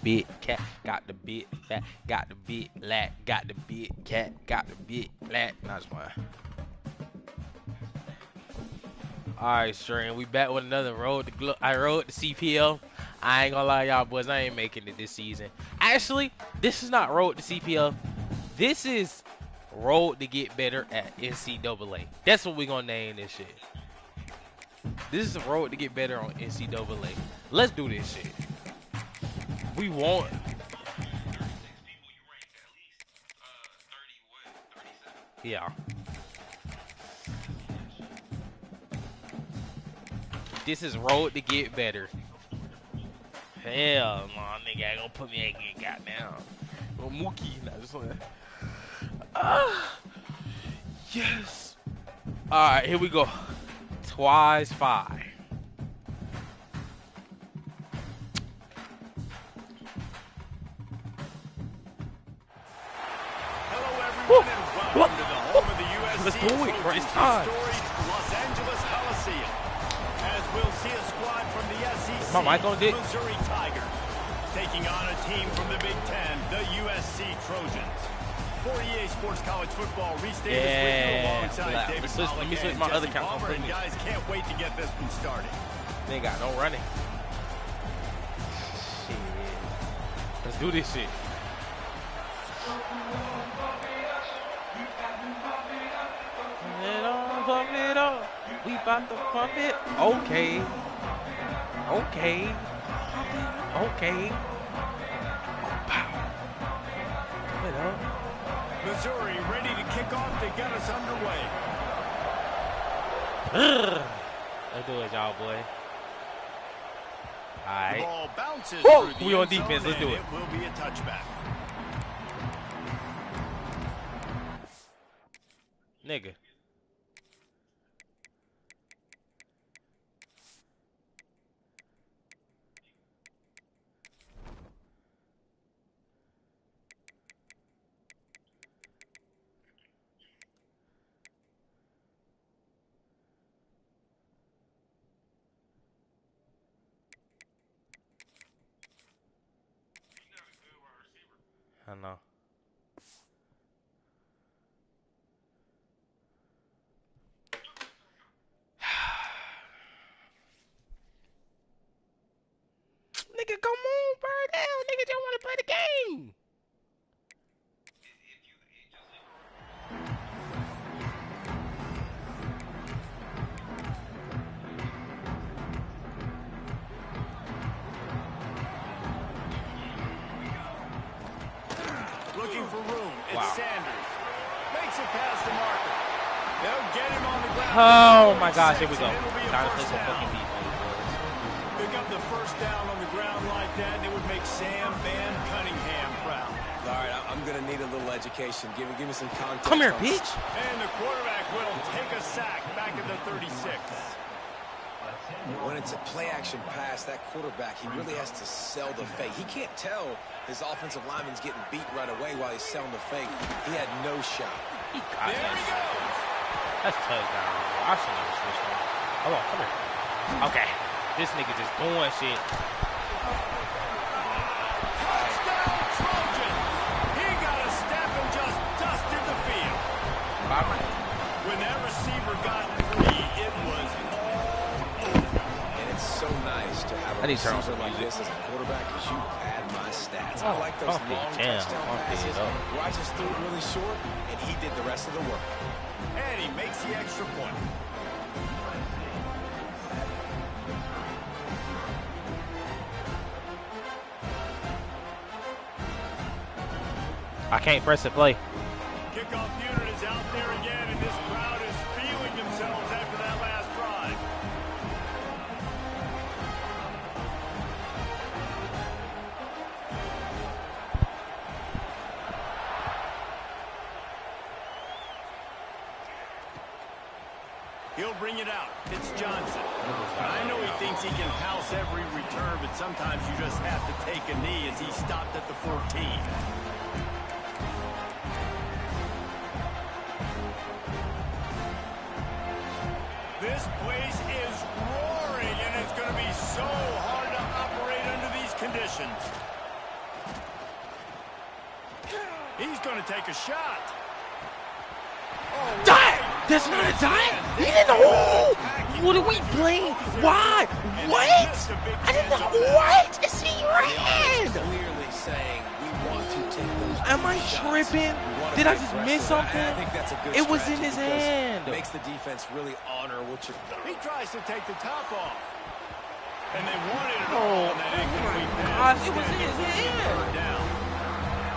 big cat, got the big fat, got the big lat, got the big cat, got the big lat. Not just one. Alright, Stream, we back with another road to I rode the CPL. I ain't gonna lie, y'all boys, I ain't making it this season. Actually, this is not road to CPL. This is road to get better at Ncdubœ. That's what we gonna name this shit. This is a road to get better on Ncdubœ. Let's do this shit. We want. Yeah. This is road to get better. Hell, my nigga ain't gonna put me again, goddamn. Oh, Mookie, not just like. Yes. All right, here we go. Twice 5. Hello, everyone, and welcome to the home of the USC. Let's do it, bro. It's time. Los Angeles Coliseum. As we'll see a squad from the SEC, My mic on, Dick? Missouri Tigers, taking on a team from the Big Ten, the USC Trojans. For EA Sports College Football, Restate is with you alongside David Let me switch my other account. And guys, can't wait to get this one started. They ain't got no running. Shit. Let's do this shit. Pump it up. We about to pump it. Okay. Okay. Okay. Pow. Pump it up. Missouri ready to kick off to get us underway. Let's do it, y'all, boy. All right. The ball bounces Whoa, through the we on end zone, defense. Let's do and it. It will be a touchback. Nigga. I know. Nigga, come on, bird down. Nigga don't want to play the game. Looking for room. It's Wow. Sanders. Makes it past the marker. They'll get him on the ground. Oh my gosh, here we go. And it'll be a Trying to play first some down. fucking defense, boys. Pick up the first down on the ground like that, and it would make Sam Van Cunningham proud. All right, I'm going to need a little education. Give me some context. Come here, bitch. And the quarterback will take a sack back at the 36. When it's a play-action pass, that quarterback, he really has to sell the fake. He can't tell his offensive lineman's getting beat right away while he's selling the fake. He had no shot. He got There that he shit. goes. That's touchdown. I should never switch on. Come on, come here. Okay. This nigga just doing shit. Touchdown, Trojans. He got a step and just dusted the field. Bye-bye. When that receiver got free, it was all over. And it's so nice to have a I need to turn on receiver some like music. this as a quarterback because you pad my stats. Oh, I like those pump it, long jam, touchdown pump it passes up. where I just threw it really short, and he did the rest of the work. And he makes the extra point. I can't press the play. Kickoff unit is out there again, and this crowd is feeling themselves after that last drive. He'll bring it out. It's Johnson. I know he thinks he can house every return, but sometimes you just have to take a knee as he stopped at the 14. This place is roaring, and it's going to be so hard to operate under these conditions. He's going to take a shot. Dive! That's not a dive! He didn't know! What are we playing? Why? What? I didn't know. What? It's in your hand! Clearly saying we want to take those. Am I tripping? Did I just miss something? I think that's a good It was in strategy his because hand. it makes the defense really honor what you're doing. He tries to take the top off. And they wanted it Oh, all on that incomplete gosh, pass. it was in his hand. Third down.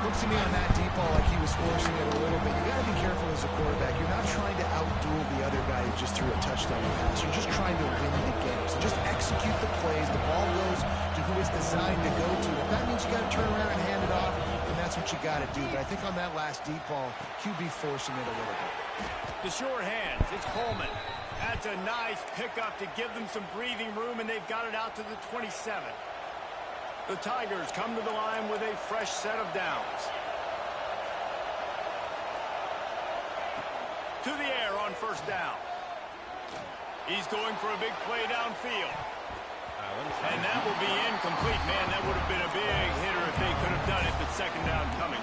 Looks to me on that deep ball like he was forcing it a little bit. You got to be careful as a quarterback. You're not trying to outduel the other guy who just threw a touchdown pass. You're just trying to win the game. So just execute the plays. The ball goes to who it's designed to go to. If that means you got to turn around and hand it off, then that's what you got to do. But I think on that last deep ball, QB forcing it a little bit. The short hands. It's Coleman. That's a nice pickup to give them some breathing room, and they've got it out to the 27. The Tigers come to the line with a fresh set of downs. To the air on first down. He's going for a big play downfield. And that will be incomplete. Man, that would have been a big hitter if they could have done it, but second down coming.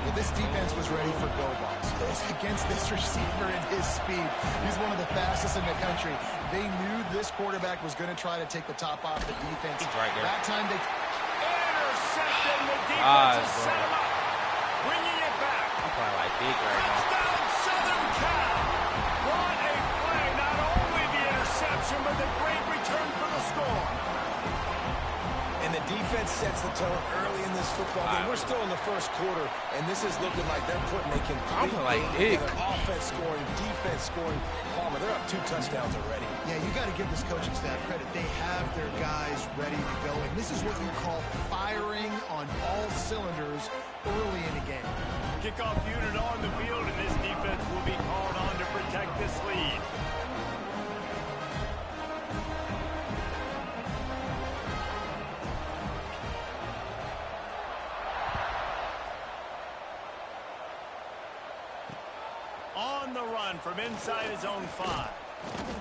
Well, this defense was ready for go balls. Against this receiver and his speed. He's one of the fastest in the country. They knew this quarterback was going to try to take the top off the defense. He's right there. That time they... Intercepted. The defense has set him up. Bringing it back. I'm playing like big right now. Touchdown, Southern Cal. What a play. Not only the interception, but the great return for the score. And the defense sets the tone early in this football game. We're still in the first quarter, and this is looking like they're putting a complete game together. Offense scoring, defense scoring. Palmer, they're up 2 touchdowns already. Yeah, you got to give this coaching staff credit. They have their guys ready to go. And this is what you call firing on all cylinders early in the game. Kickoff unit on the field, and this defense will be called on to protect this lead. On the run from inside his own 5.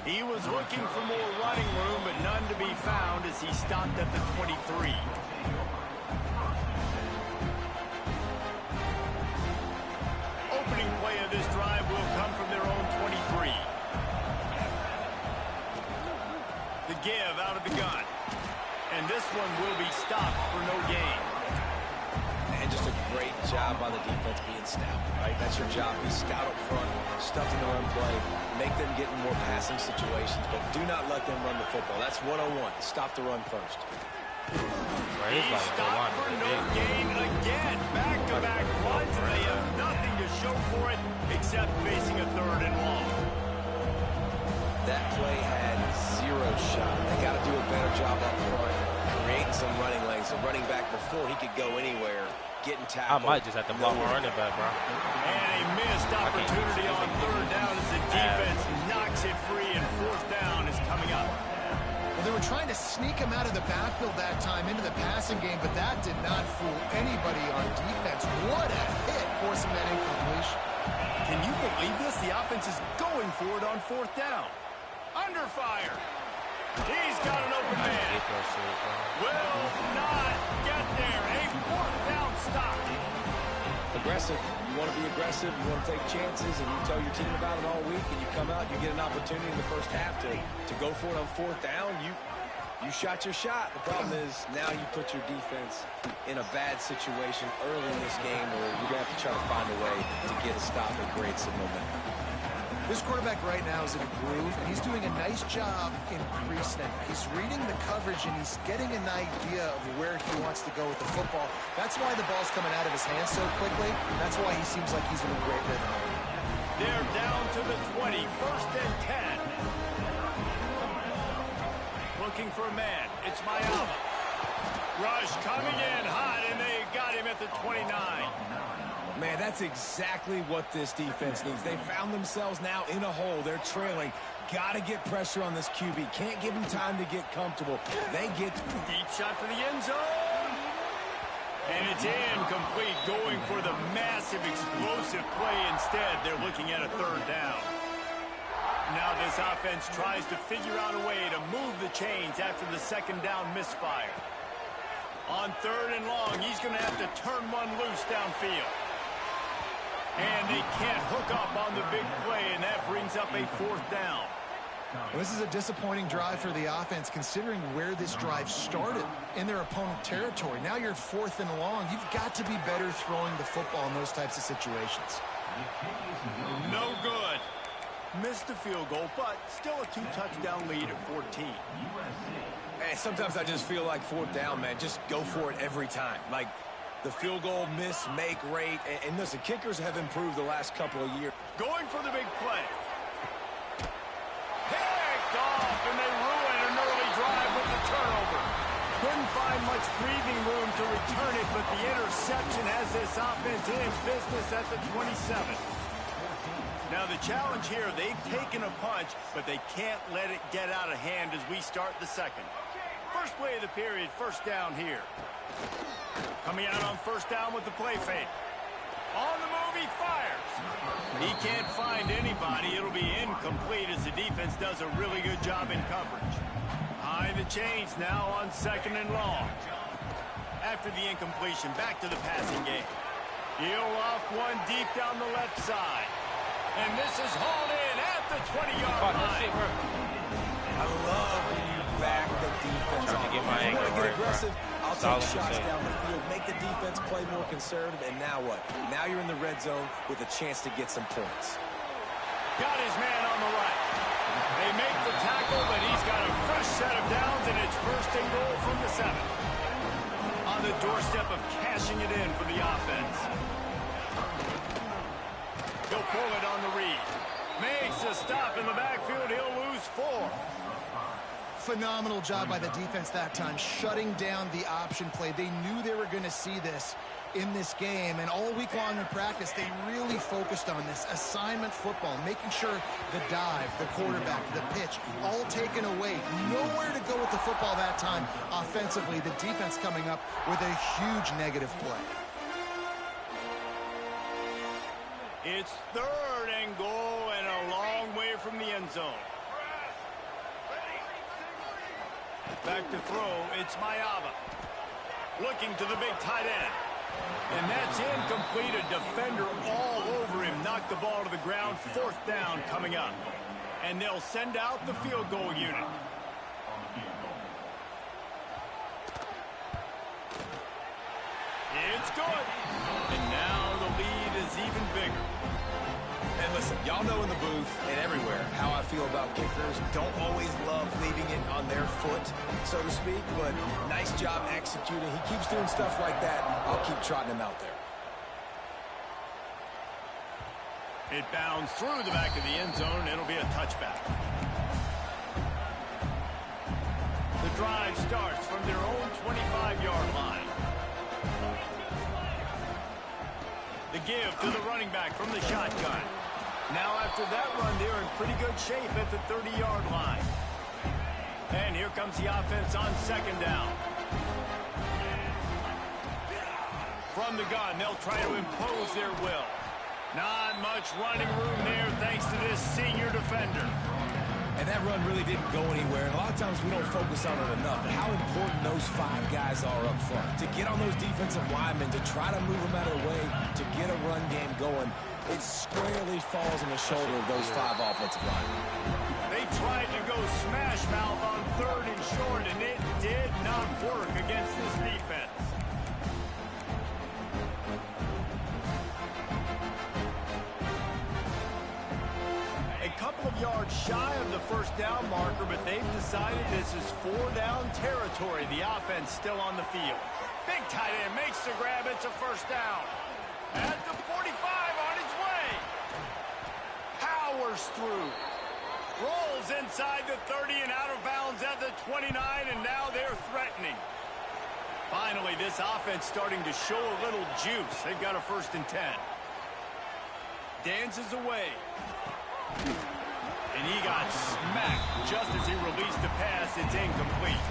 He was looking for more running room, but none to be found as he stopped at the 23. Opening play of this drive will come from their own 23. The give out of the gun. And this one will be stopped for no gain. And just a great job by the defense being stout, right? That's your job. Be stout up front, stuff in the run play, make them get in more passing situations, but do not let them run the football. That's 101. Stop the run first. Right, He stopped for no gain again. Back-to-back runs, and they have nothing to show for it except facing a 3rd and long. That play had 0 shot. They got to do a better job up front, creating some running lanes. The running back before he could go anywhere, getting tackled. I might just have to block my running back, bro. And a missed opportunity on 3rd down as the defense knocks it free, and 4th down is coming up. Well, they were trying to sneak him out of the backfield that time into the passing game, but that did not fool anybody on defense. What a hit, forcing that incompletion. Can you believe this? The offense is going for it on 4th down. Under fire. He's got an open man. Will not get there. A 4th down stop. Aggressive. You want to be aggressive. You want to take chances, and you tell your team about it all week, and you come out, you get an opportunity in the first half to go for it on 4th down. You shot your shot. The problem is now you put your defense in a bad situation early in this game where you're going to have to try to find a way to get a stop and create some momentum. This quarterback right now is in a groove, and he's doing a nice job in pre-snap. He's reading the coverage, and he's getting an idea of where he wants to go with the football. That's why the ball's coming out of his hands so quickly. That's why he seems like he's in a great rhythm. They're down to the 20, 1st and 10. Looking for a man. It's Mayama. Rush coming in hot, and they got him at the 29. Man, that's exactly what this defense needs. They found themselves now in a hole. They're trailing. Got to get pressure on this QB. Can't give him time to get comfortable. They get deep shot for the end zone. And it's incomplete, going for the massive explosive play instead. They're looking at a 3rd down. Now this offense tries to figure out a way to move the chains after the 2nd down misfire. On 3rd and long, he's going to have to turn one loose downfield. And they can't hook up on the big play, and that brings up a 4th down. Well, this is a disappointing drive for the offense, considering where this drive started in their opponent territory. Now you're 4th and long. You've got to be better throwing the football in those types of situations. No good. Missed the field goal, but still a 2-touchdown lead at 14. And sometimes I just feel like 4th down, man. Just go for it every time. Like the field goal miss, make rate. And listen, kickers have improved the last couple of years. Going for the big play. Picked off, and they ruin an early drive with the turnover. Couldn't find much breathing room to return it, but the interception has this offense in business at the 27. Now the challenge here, they've taken a punch, but they can't let it get out of hand as we start the second. First play of the period, 1st down here. Coming out on 1st down with the play fake. On the move, he fires. He can't find anybody. It'll be incomplete as the defense does a really good job in coverage. High the chains now on 2nd and long. After the incompletion, back to the passing game. He'll off one deep down the left side. And this is hauled in at the 20-yard line. I love when you back the defense off. Get my If you want to get right, aggressive, I'll all take I'm shots saying. down the field, make the defense play more conservative, and now what? Now you're in the red zone with a chance to get some points. Got his man on the right. They make the tackle, but he's got a fresh set of downs, and it's 1st and goal from the 7. On the doorstep of cashing it in for the offense. He'll pull it on the read. Makes a stop in the backfield. He'll lose 4. Phenomenal job by the defense that time, shutting down the option play. They knew they were going to see this in this game, and all week long in practice, they really focused on this assignment football, making sure the dive, the quarterback, the pitch, all taken away. Nowhere to go with the football that time offensively. The defense coming up with a huge negative play. It's 3rd and goal and a long way from the end zone. Back to throw, it's Mayava. Looking to the big tight end. And that's incomplete. A defender all over him. Knocked the ball to the ground. 4th down coming up. And they'll send out the field goal unit. It's good. And now the lead is even bigger. And listen, y'all know in the booth and everywhere how I feel about kickers. Don't always love leaving it on their foot, so to speak, but nice job executing. He keeps doing stuff like that. I'll keep trotting him out there. It bounds through the back of the end zone. It'll be a touchback. The drive starts from their own 25-yard line. The give to the running back from the shotgun. Now after that run, they're in pretty good shape at the 30-yard line. And here comes the offense on 2nd down. From the gun, they'll try to impose their will. Not much running room there thanks to this senior defender. And that run really didn't go anywhere. And a lot of times we don't focus on it enough. How important those 5 guys are up front. To get on those defensive linemen, to try to move them out of the way, to get a run game going, it squarely falls on the shoulder of those 5 offensive linemen. They tried to go smash mouth on 3rd and short, and it did not work against this defense. A couple of yards shy of the 1st down marker, but they've decided this is 4-down territory. The offense still on the field. Big tight end makes the grab. It's a 1st down. At the 45 on his way. Powers through. Rolls inside the 30 and out of bounds at the 29, and now they're threatening. Finally, this offense starting to show a little juice. They've got a 1st and 10. Dances away. And he got smacked just as he released the pass. It's incomplete.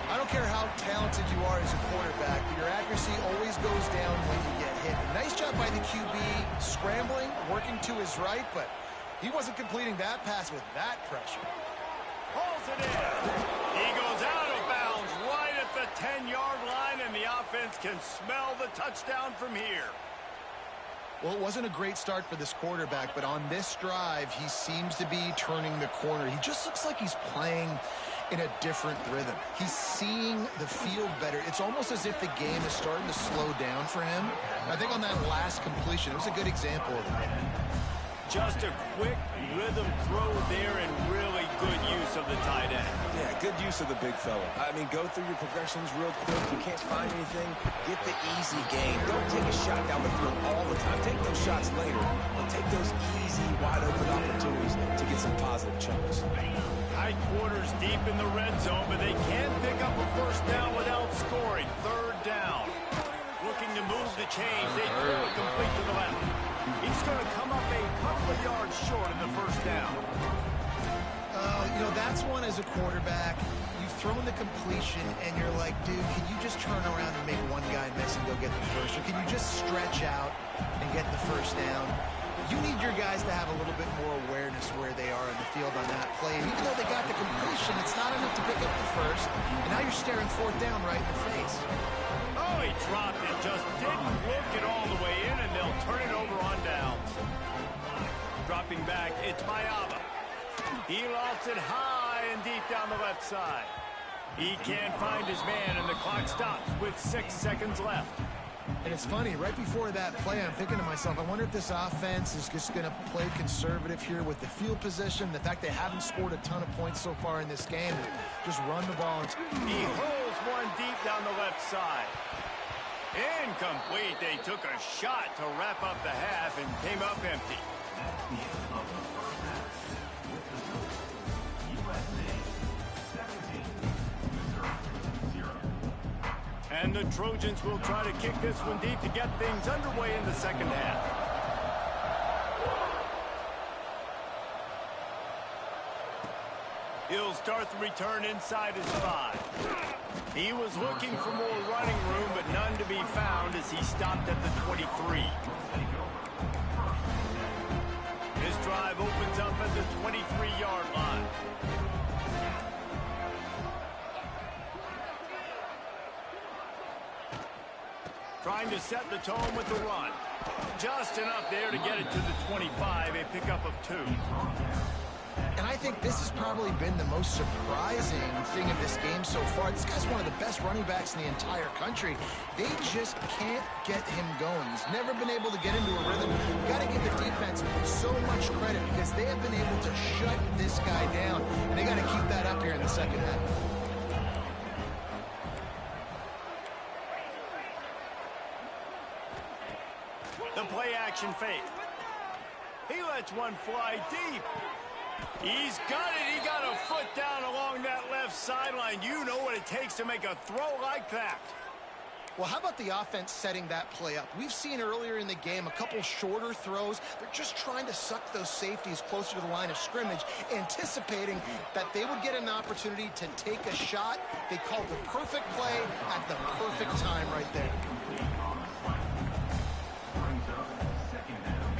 I don't care how talented you are as a quarterback, but your accuracy always goes down when you get hit. Nice job by the QB scrambling, working to his right, but he wasn't completing that pass with that pressure. Pulls it in. He goes out of bounds right at the 10-yard line, and the offense can smell the touchdown from here. Well, it wasn't a great start for this quarterback, but on this drive, he seems to be turning the corner. He just looks like he's playing in a different rhythm. He's seeing the field better. It's almost as if the game is starting to slow down for him. I think on that last completion, it was a good example of that. Just a quick rhythm throw there and really good use of the tight end. Yeah, good use of the big fella. I mean, go through your progressions real quick. You can't find anything, get the easy gain. Don't take a shot down the field all the time. Take those shots later, but take those easy, wide-open opportunities to get some positive chunks. High quarters deep in the red zone, but they can't pick up a first down without scoring. Third down. Looking to move the chains. They throw it complete to the left. He's going to come up a couple of yards short of the first down. You know, that's one as a quarterback. You've thrown the completion, and you're like, dude, can you just turn around and make one guy miss and go get the first? Or can you just stretch out and get the first down? You need your guys to have a little bit more awareness where they are in the field on that play. And even though they got the completion, it's not enough to pick up the first. And now you're staring fourth down right in the face. Oh, he dropped it. Just didn't look it all the way in, and they'll turn it over on downs. Dropping back, it's Mayaba. He lofts it high and deep down the left side. He can't find his man, and the clock stops with 6 seconds left. And it's funny, right before that play, I'm thinking to myself, I wonder if this offense is just going to play conservative here with the field position, the fact they haven't scored a ton of points so far in this game. Just run the ball. He hurls one deep down the left side. Incomplete. They took a shot to wrap up the half and came up empty. And the Trojans will try to kick this one deep to get things underway in the second half. He'll start the return inside his 5. He was looking for more running room, but none to be found as he stopped at the 23. This drive opens up at the 23-yard line. Trying to set the tone with the run. Just enough there to get it to the 25, a pickup of 2. And I think this has probably been the most surprising thing of this game so far. This guy's one of the best running backs in the entire country. They just can't get him going. He's never been able to get into a rhythm. You've got to give the defense so much credit because they have been able to shut this guy down. And they got to keep that up here in the second half. The play action fake. He lets one fly deep. He's got it. He got a foot down along that left sideline. You know what it takes to make a throw like that. Well, how about the offense setting that play up? We've seen earlier in the game a couple shorter throws. They're just trying to suck those safeties closer to the line of scrimmage, anticipating that they would get an opportunity to take a shot. They called the perfect play at the perfect time right there.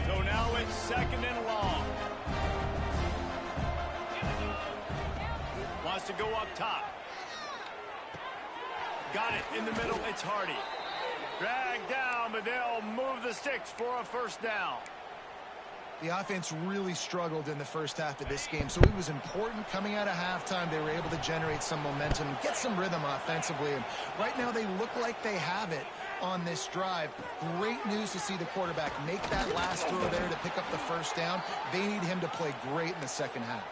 So now it's second and long. Wants to go up top. Got it in the middle. It's Hardy. Dragged down, but they'll move the sticks for a first down. The offense really struggled in the first half of this game, so it was important coming out of halftime. They were able to generate some momentum and get some rhythm offensively. And right now they look like they have it on this drive. Great news to see the quarterback make that last throw there to pick up the first down. They need him to play great in the second half.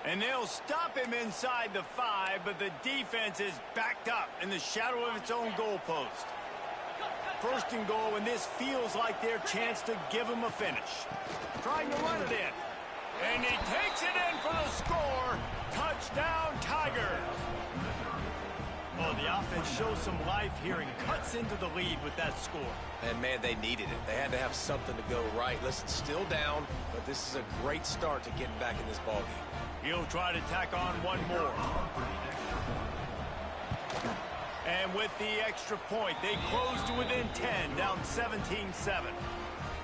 And they'll stop him inside the 5, but the defense is backed up in the shadow of its own goalpost. First and goal, and this feels like their chance to give him a finish. Trying to run it in. And he takes it in for the score. Touchdown, Tigers. Oh, the offense shows some life here and cuts into the lead with that score. And, man, they needed it. They had to have something to go right. Listen, still down, but this is a great start to getting back in this ballgame. He'll try to tack on one more. And with the extra point, they close to within 10, down 17-7.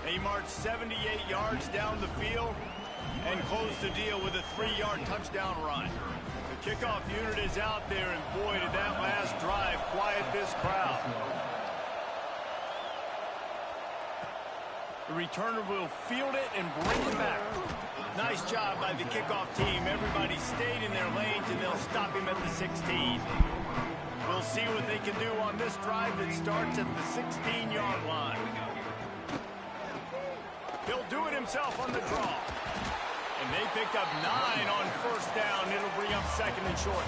They march 78 yards down the field and close the deal with a 3-yard touchdown run. The kickoff unit is out there, and boy, did that last drive quiet this crowd. The returner will field it and bring it back. Nice job by the kickoff team. Everybody stayed in their lanes, and they'll stop him at the 16. We'll see what they can do on this drive that starts at the 16-yard line. He'll do it himself on the draw. And they picked up 9 on first down. It'll bring up second and short.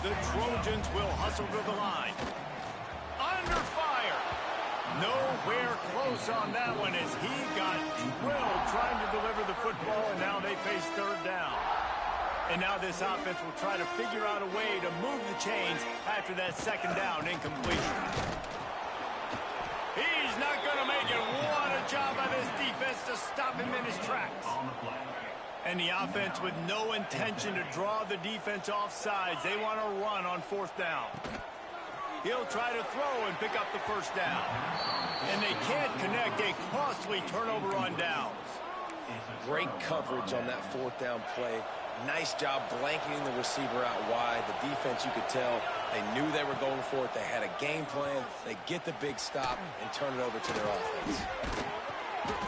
The Trojans will hustle to the line. Under fire. Nowhere close on that one as he got drilled trying to deliver the football, and now they face third down. And now this offense will try to figure out a way to move the chains after that second down incompletion. He's not going to make it. What a job by this defense to stop him in his tracks. And the offense with no intention to draw the defense off sides. They want to run on fourth down. He'll try to throw and pick up the first down. And they can't connect. A costly turnover on downs. Great coverage on that fourth down play. Nice job blanketing the receiver out wide. The defense, you could tell, they knew they were going for it. They had a game plan. They get the big stop and turn it over to their offense.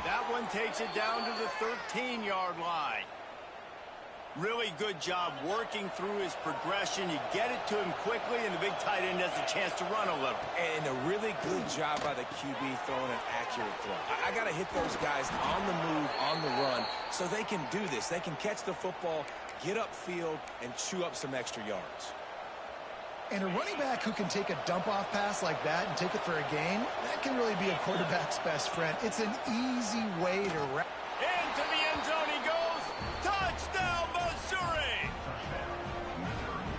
That one takes it down to the 13-yard line. Really good job working through his progression. You get it to him quickly, and the big tight end has a chance to run a little. And a really good job by the QB throwing an accurate throw. I got to hit those guys on the move, on the run, so they can do this. They can catch the football, get upfield, and chew up some extra yards. And a running back who can take a dump-off pass like that and take it for a gain, that can really be a quarterback's best friend. It's an easy way to wrap. Into the end zone he goes. Touchdown, Missouri!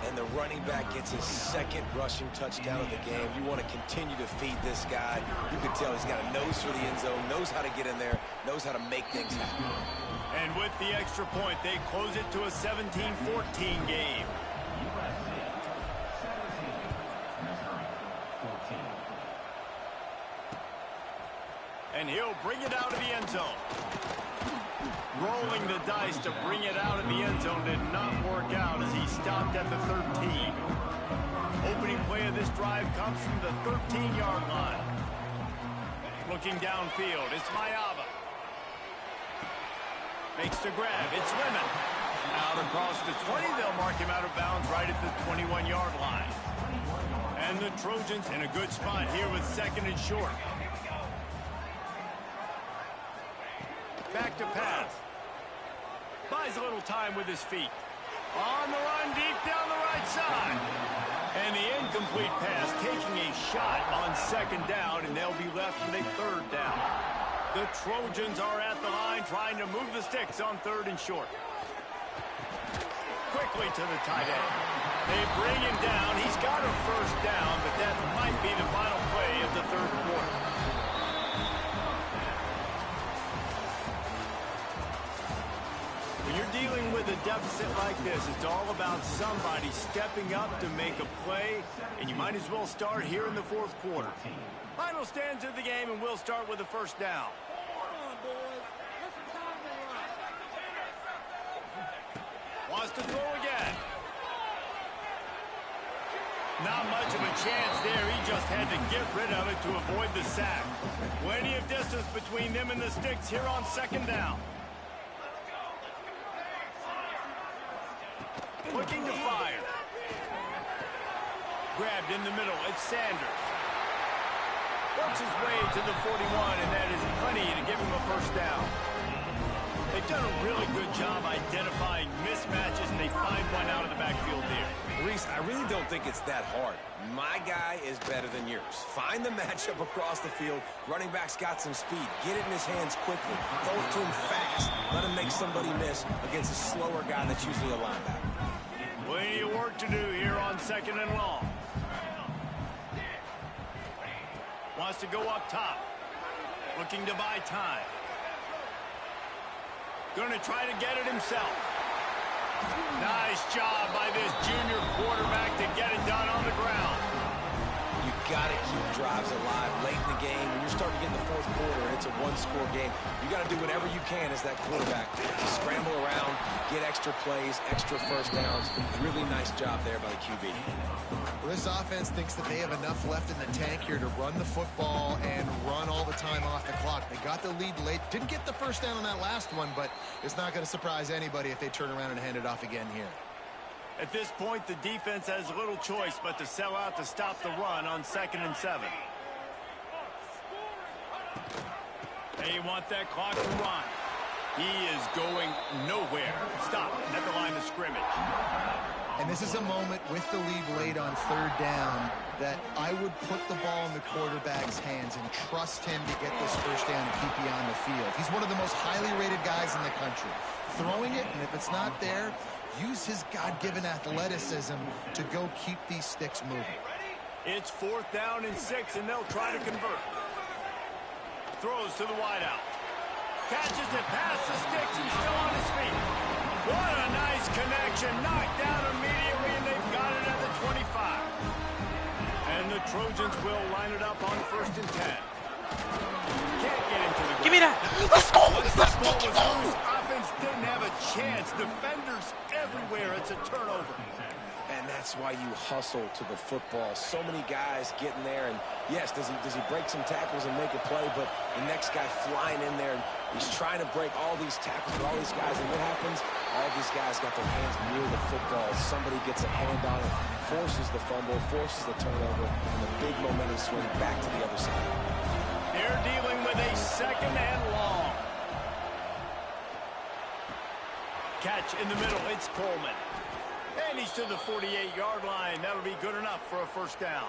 And the running back gets his second rushing touchdown of the game. You want to continue to feed this guy. You can tell he's got a nose for the end zone, knows how to get in there, knows how to make things happen. And with the extra point, they close it to a 17-14 game. And he'll bring it out of the end zone. Rolling the dice to bring it out of the end zone did not work out as he stopped at the 13. Opening play of this drive comes from the 13-yard line. Looking downfield, it's Mayava. Makes the grab, it's Lemon. Out across the 20, they'll mark him out of bounds right at the 21-yard line. And the Trojans in a good spot here with second and short. Back to pass. Buys a little time with his feet. On the run, deep down the right side. And the incomplete pass taking a shot on second down, and they'll be left with a third down. The Trojans are at the line trying to move the sticks on third and short. Quickly to the tight end. They bring him down. He's got a first down, but that might be the final play of the third quarter. When you're dealing with a deficit like this, it's all about somebody stepping up to make a play, and you might as well start here in the fourth quarter. Final stands of the game, and we'll start with the first down. Wants to throw again. Not much of a chance there. He just had to get rid of it to avoid the sack. Plenty of distance between them and the sticks here on second down. Looking to fire. Grabbed in the middle. It's Sanders. Works his way to the 41, and that is plenty to give him a first down. They've done a really good job identifying mismatches, and they find one out of the backfield there. Reese, I really don't think it's that hard. My guy is better than yours. Find the matchup across the field. Running back's got some speed. Get it in his hands quickly. Throw it to him fast. Let him make somebody miss against a slower guy that's usually a linebacker. Plenty of work to do here on second and long. Wants to go up top. Looking to buy time. Going to try to get it himself. Nice job by this junior quarterback to get it done on the ground. You got to keep drives alive late in the game. When you're starting to get in the fourth quarter and it's a one-score game, you got to do whatever you can as that quarterback to scramble around, get extra plays, extra first downs. Really nice job there by the QB. Well, this offense thinks that they have enough left in the tank here to run the football and run all the time off the clock. They got the lead late. Didn't get the first down on that last one, but it's not going to surprise anybody if they turn around and hand it off again here. At this point, the defense has little choice but to sell out to stop the run on 2nd and 7. They want that clock to run. He is going nowhere. Stop at the line of scrimmage. And this is a moment with the lead late on 3rd down that I would put the ball in the quarterback's hands and trust him to get this first down and keep you on the field. He's one of the most highly rated guys in the country. Throwing it, and if it's not there, use his God-given athleticism to go keep these sticks moving. It's 4th down and 6, and they'll try to convert. Throws to the wideout. Catches it past the sticks. He's still on his feet. What a nice connection. Knocked down immediately, and they've got it at the 25. And the Trojans will line it up on 1st and 10. Can't get into the ground. Give me that. Let's go. Let's go. Offense didn't have a chance. Defenders everywhere. It's a turnover. And that's why you hustle to the football. So many guys getting there, and yes, does he break some tackles and make a play, but the next guy flying in there, and he's trying to break all these tackles with all these guys, and what happens? All these guys got their hands near the football. Somebody gets a hand on it, forces the fumble, forces the turnover, and the big momentum swing back to the other side. They're dealing with a 2nd and long. Catch in the middle. It's Coleman. And he's to the 48-yard line. That'll be good enough for a first down.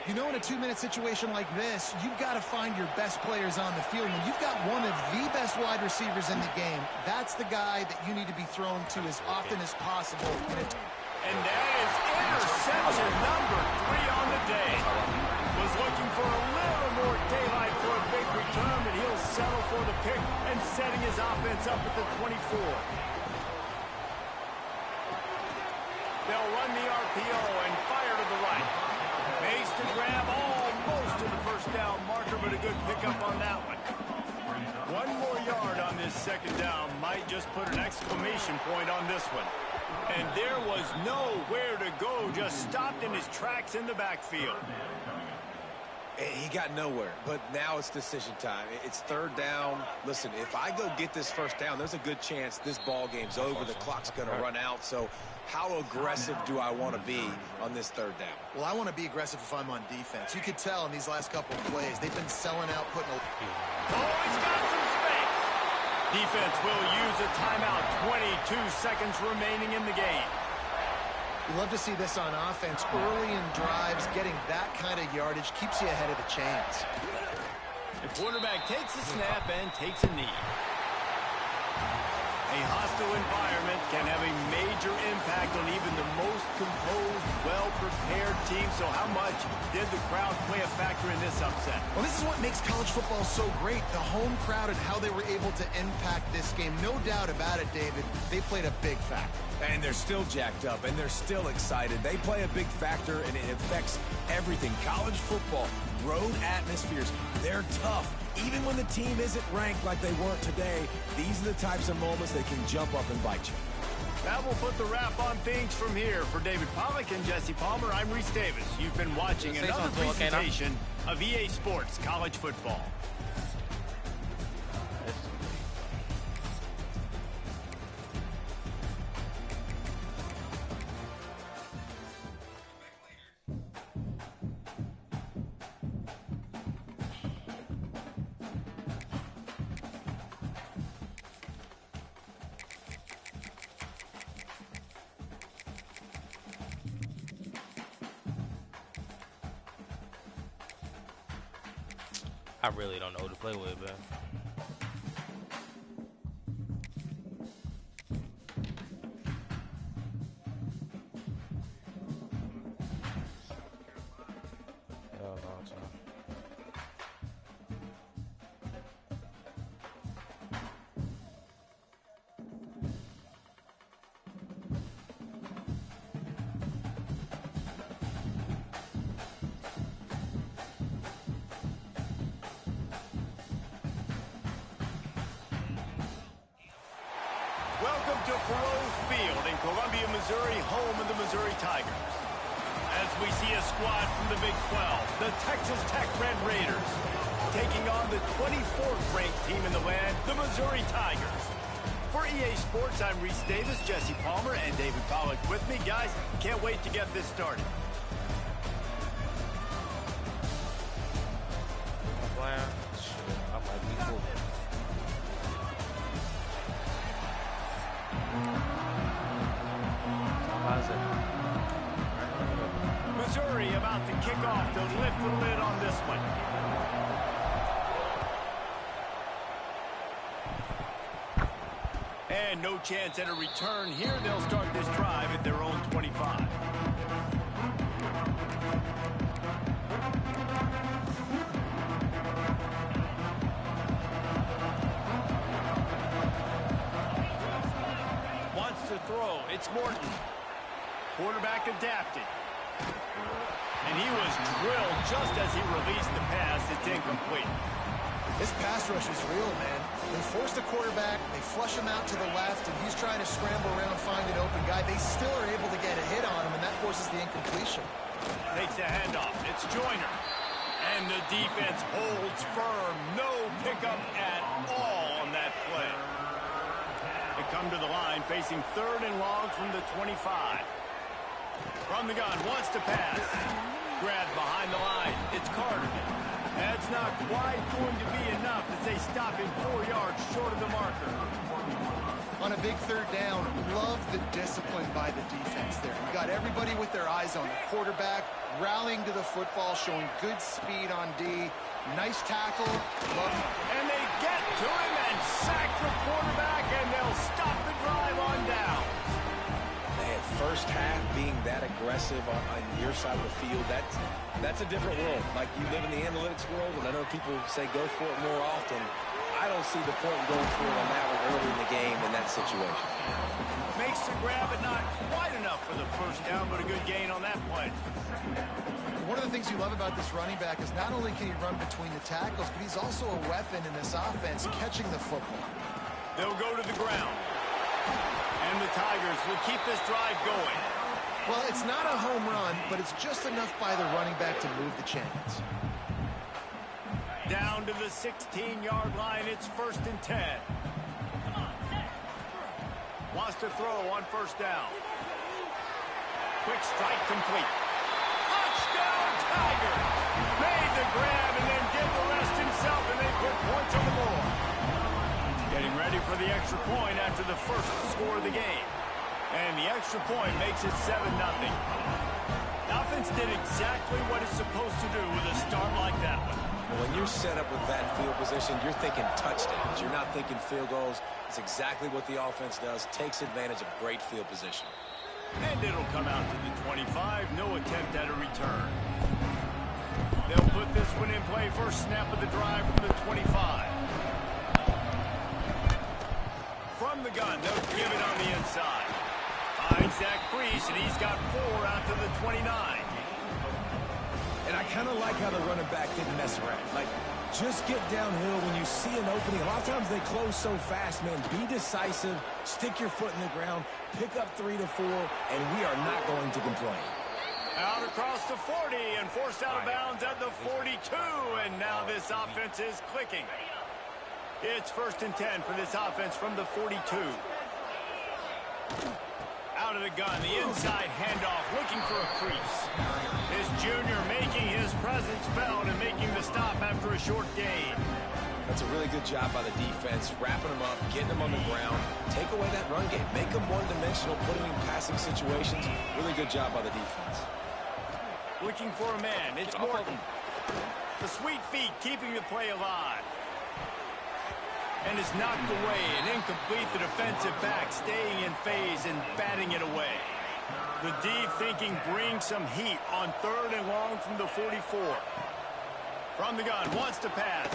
You know, in a 2-minute situation like this, you've got to find your best players on the field. When you've got one of the best wide receivers in the game, that's the guy that you need to be thrown to as often as possible. And that is interception number 3 on the day. Was looking for a little more daylight for a big return, but he'll settle for the pick and setting his offense up at the 24. They'll run the RPO and fire to the right. Makes the grab almost to the first down marker, but a good pickup on that one. 1 more yard on this 2nd down might just put an exclamation point on this one. And there was nowhere to go, just stopped in his tracks in the backfield. He got nowhere, but now it's decision time. It's 3rd down. Listen, if I go get this first down, there's a good chance this ball game's over. The clock's going to run out. So how aggressive do I want to be on this 3rd down? Well, I want to be aggressive if I'm on defense. You could tell in these last couple of plays, they've been selling out, putting a... Oh, he's got some space. Defense will use a timeout. 22 seconds remaining in the game. You love to see this on offense. Early in drives, getting that kind of yardage keeps you ahead of the chains. The quarterback takes a snap and takes a knee. A hostile environment can have a major impact on even the most composed, well-prepared team. So how much did the crowd play a factor in this upset? Well, this is what makes college football so great. The home crowd and how they were able to impact this game. No doubt about it, David. They played a big factor. And they're still jacked up, and they're still excited. They play a big factor, and it affects everything. College football, road atmospheres, they're tough. Even when the team isn't ranked like they weren't today, these are the types of moments they can jump up and bite you. That will put the wrap on things from here. For David Pollack and Jesse Palmer, I'm Reese Davis. You've been watching another presentation of EA Sports College Football. I really don't know who to play with, man. Hell no, son. Welcome to Faurot Field in Columbia, Missouri, home of the Missouri Tigers. As we see a squad from the Big 12, the Texas Tech Red Raiders, taking on the 24th ranked team in the land, the Missouri Tigers. For EA Sports, I'm Reese Davis, Jesse Palmer, and David Pollack with me. Guys, can't wait to get this started. Missouri about to kick off to lift the lid on this one. And no chance at a return here. They'll start this drive at their own 25. Wants to throw. It's Morton. Quarterback adapted. And he was drilled just as he released the pass. It's incomplete. This pass rush is real, man. They force the quarterback, they flush him out to the left, and he's trying to scramble around, find an open guy. They still are able to get a hit on him, and that forces the incompletion. Takes the handoff. It's Joyner. And the defense holds firm. No pickup at all on that play. They come to the line, facing 3rd and long from the 25. From the gun, wants to pass. Grab behind the line. It's Carter. That's not quite going to be enough as they stop him 4 yards short of the marker. On a big 3rd down, love the discipline by the defense there. You got everybody with their eyes on the quarterback, rallying to the football, showing good speed on D. Nice tackle. Love it. And they get to him and sack the quarterback, and they'll stop the drive on down. Man, first half being that aggressive on your side of the field, that's a different world. Like, you live in the analytics world, and I know people say go for it more often. I don't see the point in going for it on that one early in the game in that situation. Makes the grab, but not quite enough for the first down, but a good gain on that play. One of the things you love about this running back is not only can he run between the tackles, but he's also a weapon in this offense, catching the football. They'll go to the ground. And the Tigers will keep this drive going. Well, it's not a home run, but it's just enough by the running back to move the chains. Down to the 16-yard line, it's 1st and 10. Wants to throw on 1st down. Quick strike complete. Touchdown, Tigers! Made the grab and then did the rest himself, and they put points on the board. Getting ready for the extra point after the first score of the game. And the extra point makes it 7-0. The offense did exactly what it's supposed to do with a start like that one. When you're set up with that field position, you're thinking touchdowns. You're not thinking field goals. It's exactly what the offense does. Takes advantage of great field position. And it'll come out to the 25. No attempt at a return. They'll put this one in play. First snap of the drive from the 25. From the gun, they'll give it on the inside. Finds that crease, and he's got 4 out to the 29. And I kind of like how the running back didn't mess around. Like, just get downhill when you see an opening. A lot of times they close so fast, man. Be decisive, stick your foot in the ground, pick up 3 to 4, and we are not going to complain. Out across the 40 and forced out of bounds at the 42, and now this offense is clicking. It's 1st and 10 for this offense from the 42. Out of the gun, the inside handoff, looking for a crease. His junior making his presence felt and making the stop after a short gain. That's a really good job by the defense, wrapping them up, getting them on the ground, take away that run game, make them one-dimensional, put them in passing situations. Really good job by the defense. Looking for a man, it's Morton. The sweet feet keeping the play alive. And is knocked away and incomplete. The defensive back staying in phase and batting it away. The D thinking bring some heat on 3rd and long from the 44. From the gun, wants to pass.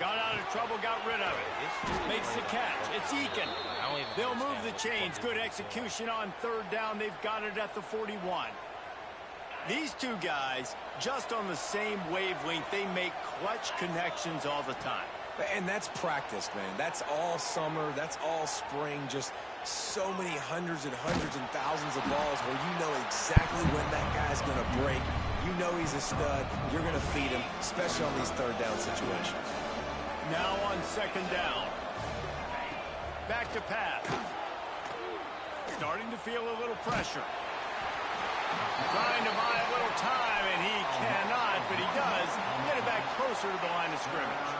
Got out of trouble, got rid of it. Makes the catch. It's Eakin. They'll move the chains. Good execution on 3rd down. They've got it at the 41. These two guys, just on the same wavelength, they make clutch connections all the time. And that's practice, man. That's all summer. That's all spring. Just so many hundreds and thousands of balls where you know exactly when that guy's going to break. You know he's a stud. You're going to feed him, especially on these third down situations. Now on second down. Back to pass. Starting to feel a little pressure. Trying to buy a little time, and he cannot, but he does get it back closer to the line of scrimmage.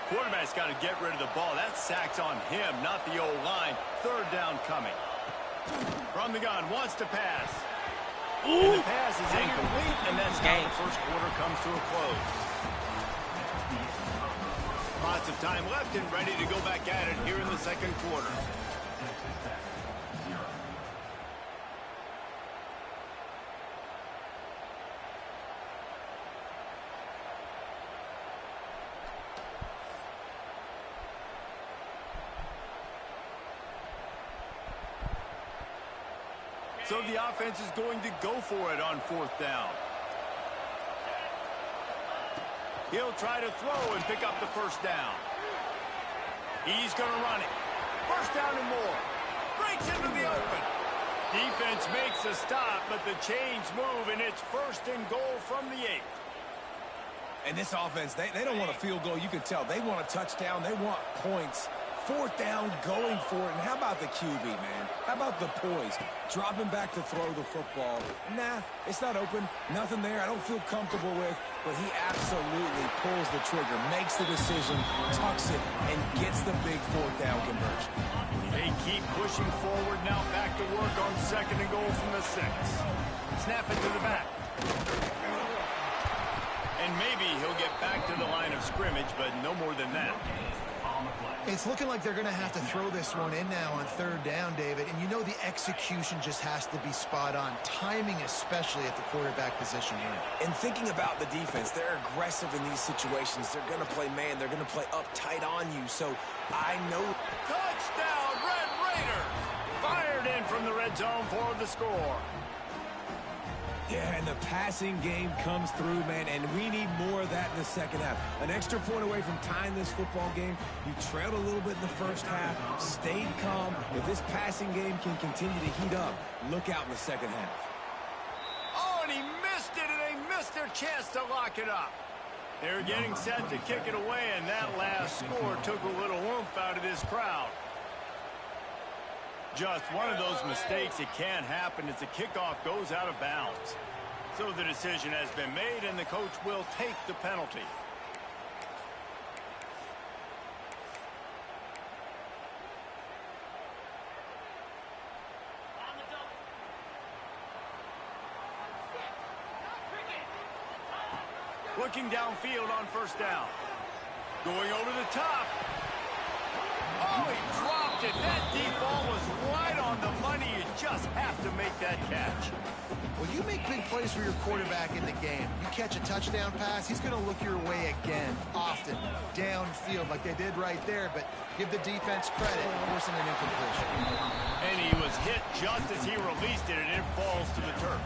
Quarterback's got to get rid of the ball. That sack's on him, not the O-line. Third down coming. From the gun, wants to pass. And the pass is incomplete, and that's how the first quarter comes to a close. Lots of time left and ready to go back at it here in the second quarter. So the offense is going to go for it on fourth down. He'll try to throw and pick up the first down. He's going to run it. First down and more. Breaks into the open. Defense makes a stop, but the chains move, and it's first and goal from the 8. And this offense, they don't want a field goal. You can tell. They want a touchdown. They want points. Fourth down, going for it. And how about the QB, man? How about the poise? Dropping back to throw the football. Nah, it's not open. Nothing there I don't feel comfortable with. But he absolutely pulls the trigger, makes the decision, tucks it, and gets the big fourth down conversion. They keep pushing forward now. Back to work on second and goal from the 6. Snap it to the back. And maybe he'll get back to the line of scrimmage, but no more than that. It's looking like they're going to have to throw this one in now on third down, David. And you know the execution just has to be spot on. Timing especially at the quarterback position here. And thinking about the defense, they're aggressive in these situations. They're going to play man. They're going to play uptight on you. So I know. Touchdown, Red Raiders! Fired in from the red zone for the score. Yeah, and the passing game comes through, man, and we need more of that in the second half. An extra point away from tying this football game. You trailed a little bit in the first half, stayed calm. If this passing game can continue to heat up, look out in the second half. Oh, and he missed it, and they missed their chance to lock it up. They're getting set to kick it away, and that last score took a little oomph out of this crowd. Just one of those mistakes that can happen as the kickoff goes out of bounds. So the decision has been made, and the coach will take the penalty. Looking downfield on first down. Going over the top. Oh, he dropped it. That deep ball was right on the money. You just have to make that catch. Well, you make big plays for your quarterback in the game. You catch a touchdown pass, he's going to look your way again, often, downfield like they did right there, but give the defense credit, forcing an incompletion. And he was hit just as he released it, and it falls to the turf.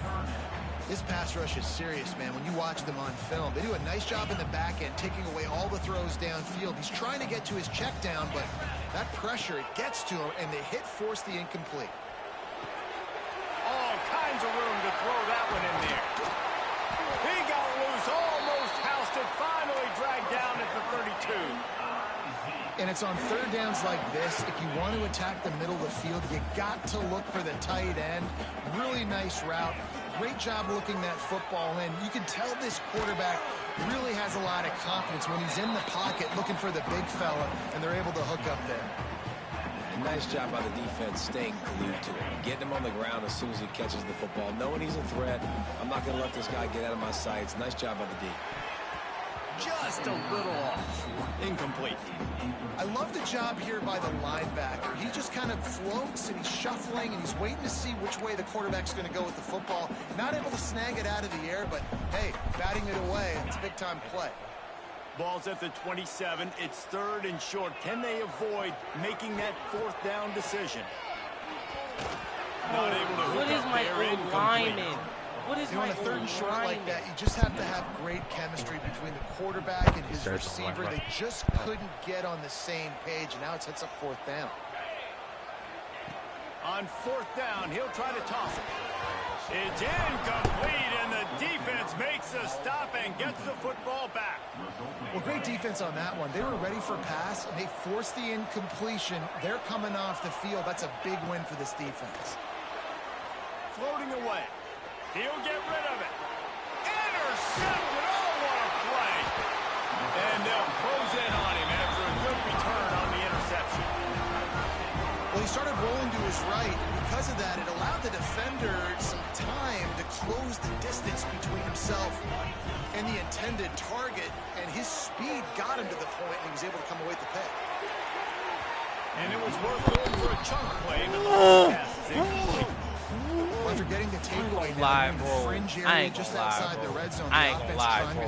This pass rush is serious, man. When you watch them on film, they do a nice job in the back end, taking away all the throws downfield. He's trying to get to his check down, but that pressure, it gets to him, and the hit forced the incomplete. All kinds of room to throw that one in there. He got loose, almost housed it, finally dragged down at the 32. And it's on third downs like this, if you want to attack the middle of the field, you got to look for the tight end. Really nice route. Great job looking that football in. You can tell this quarterback really has a lot of confidence when he's in the pocket looking for the big fella, and they're able to hook up there. And nice job by the defense staying glued to him, getting him on the ground as soon as he catches the football, knowing he's a threat. I'm not going to let this guy get out of my sights. Nice job by the D. Just a little off. Incomplete. I love the job here by the linebacker. He just kind of floats, and he's shuffling, and he's waiting to see which way the quarterback's going to go with the football. Not able to snag it out of the air, but, hey, batting it away, it's a big-time play. Ball's at the 27. It's third and short. Can they avoid making that fourth down decision? Not able to hook What is up my there. old Incomplete. lineman? What is On a third and short like that, you just have to have great chemistry between the quarterback and his receiver. They just couldn't get on the same page, and now it sets up 4th down. On 4th down, he'll try to toss it. It's incomplete, and the defense makes a stop and gets the football back. Well, great defense on that one. They were ready for pass, and they forced the incompletion. They're coming off the field. That's a big win for this defense. Floating away. He'll get rid of it. Intercepted. Oh, what a play. And they'll close in on him after a good return on the interception. Well, he started rolling to his right, and because of that, it allowed the defender some time to close the distance between himself and the intended target, and his speed got him to the point, and he was able to come away with the pick. And it was worth going for a chunk play, but the pass is incomplete. After getting the takeaway, fringe area just outside the red zone, I ain't gonna lie, bro.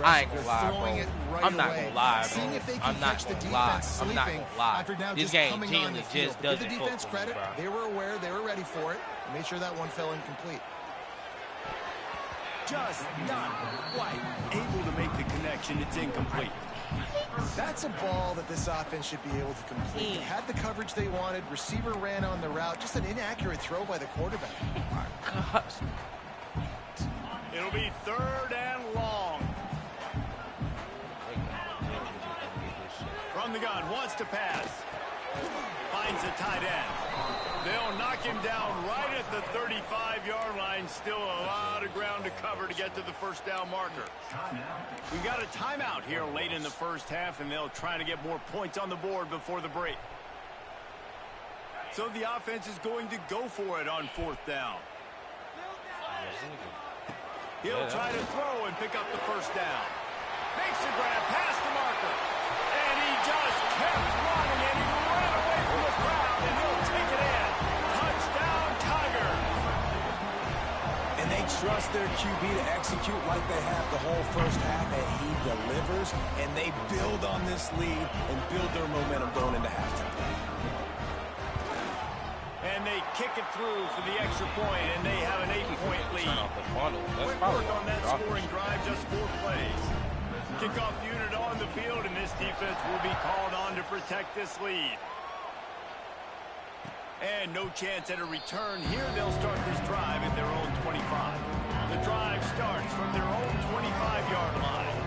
I ain't gonna lie, bro. I'm not gonna lie, bro. I'm not gonna lie. I'm not gonna lie. This game genuinely just doesn't give the defense credit. bro. They were aware, they were ready for it, and made sure that one fell incomplete. Just not quite able to make the connection. It's incomplete. That's a ball that this offense should be able to complete. They had the coverage they wanted. Receiver ran on the route. Just an inaccurate throw by the quarterback. Oh my gosh. It'll be 3rd and long. From the gun, wants to pass. Finds a tight end. They'll knock him down right at the 35-yard line. Still a lot of ground to cover to get to the 1st down marker. We've got a timeout here late in the 1st half, and they'll try to get more points on the board before the break. So the offense is going to go for it on 4th down. He'll try to throw and pick up the 1st down. Makes a grab past the marker. And he just kept running, and he ran away from the crowd, and he'll take it in. Touchdown, Tiger. And they trust their QB to execute like they have the whole 1st half, and he delivers, and they build on this lead and build their momentum going into halftime. And they kick it through for the extra point, and they have an 8-point lead. Quick work on that scoring drive, just 4 plays. Kickoff unit on the field, and this defense will be called on to protect this lead. And no chance at a return here. They'll start this drive at their own 25. The drive starts from their own 25-yard line.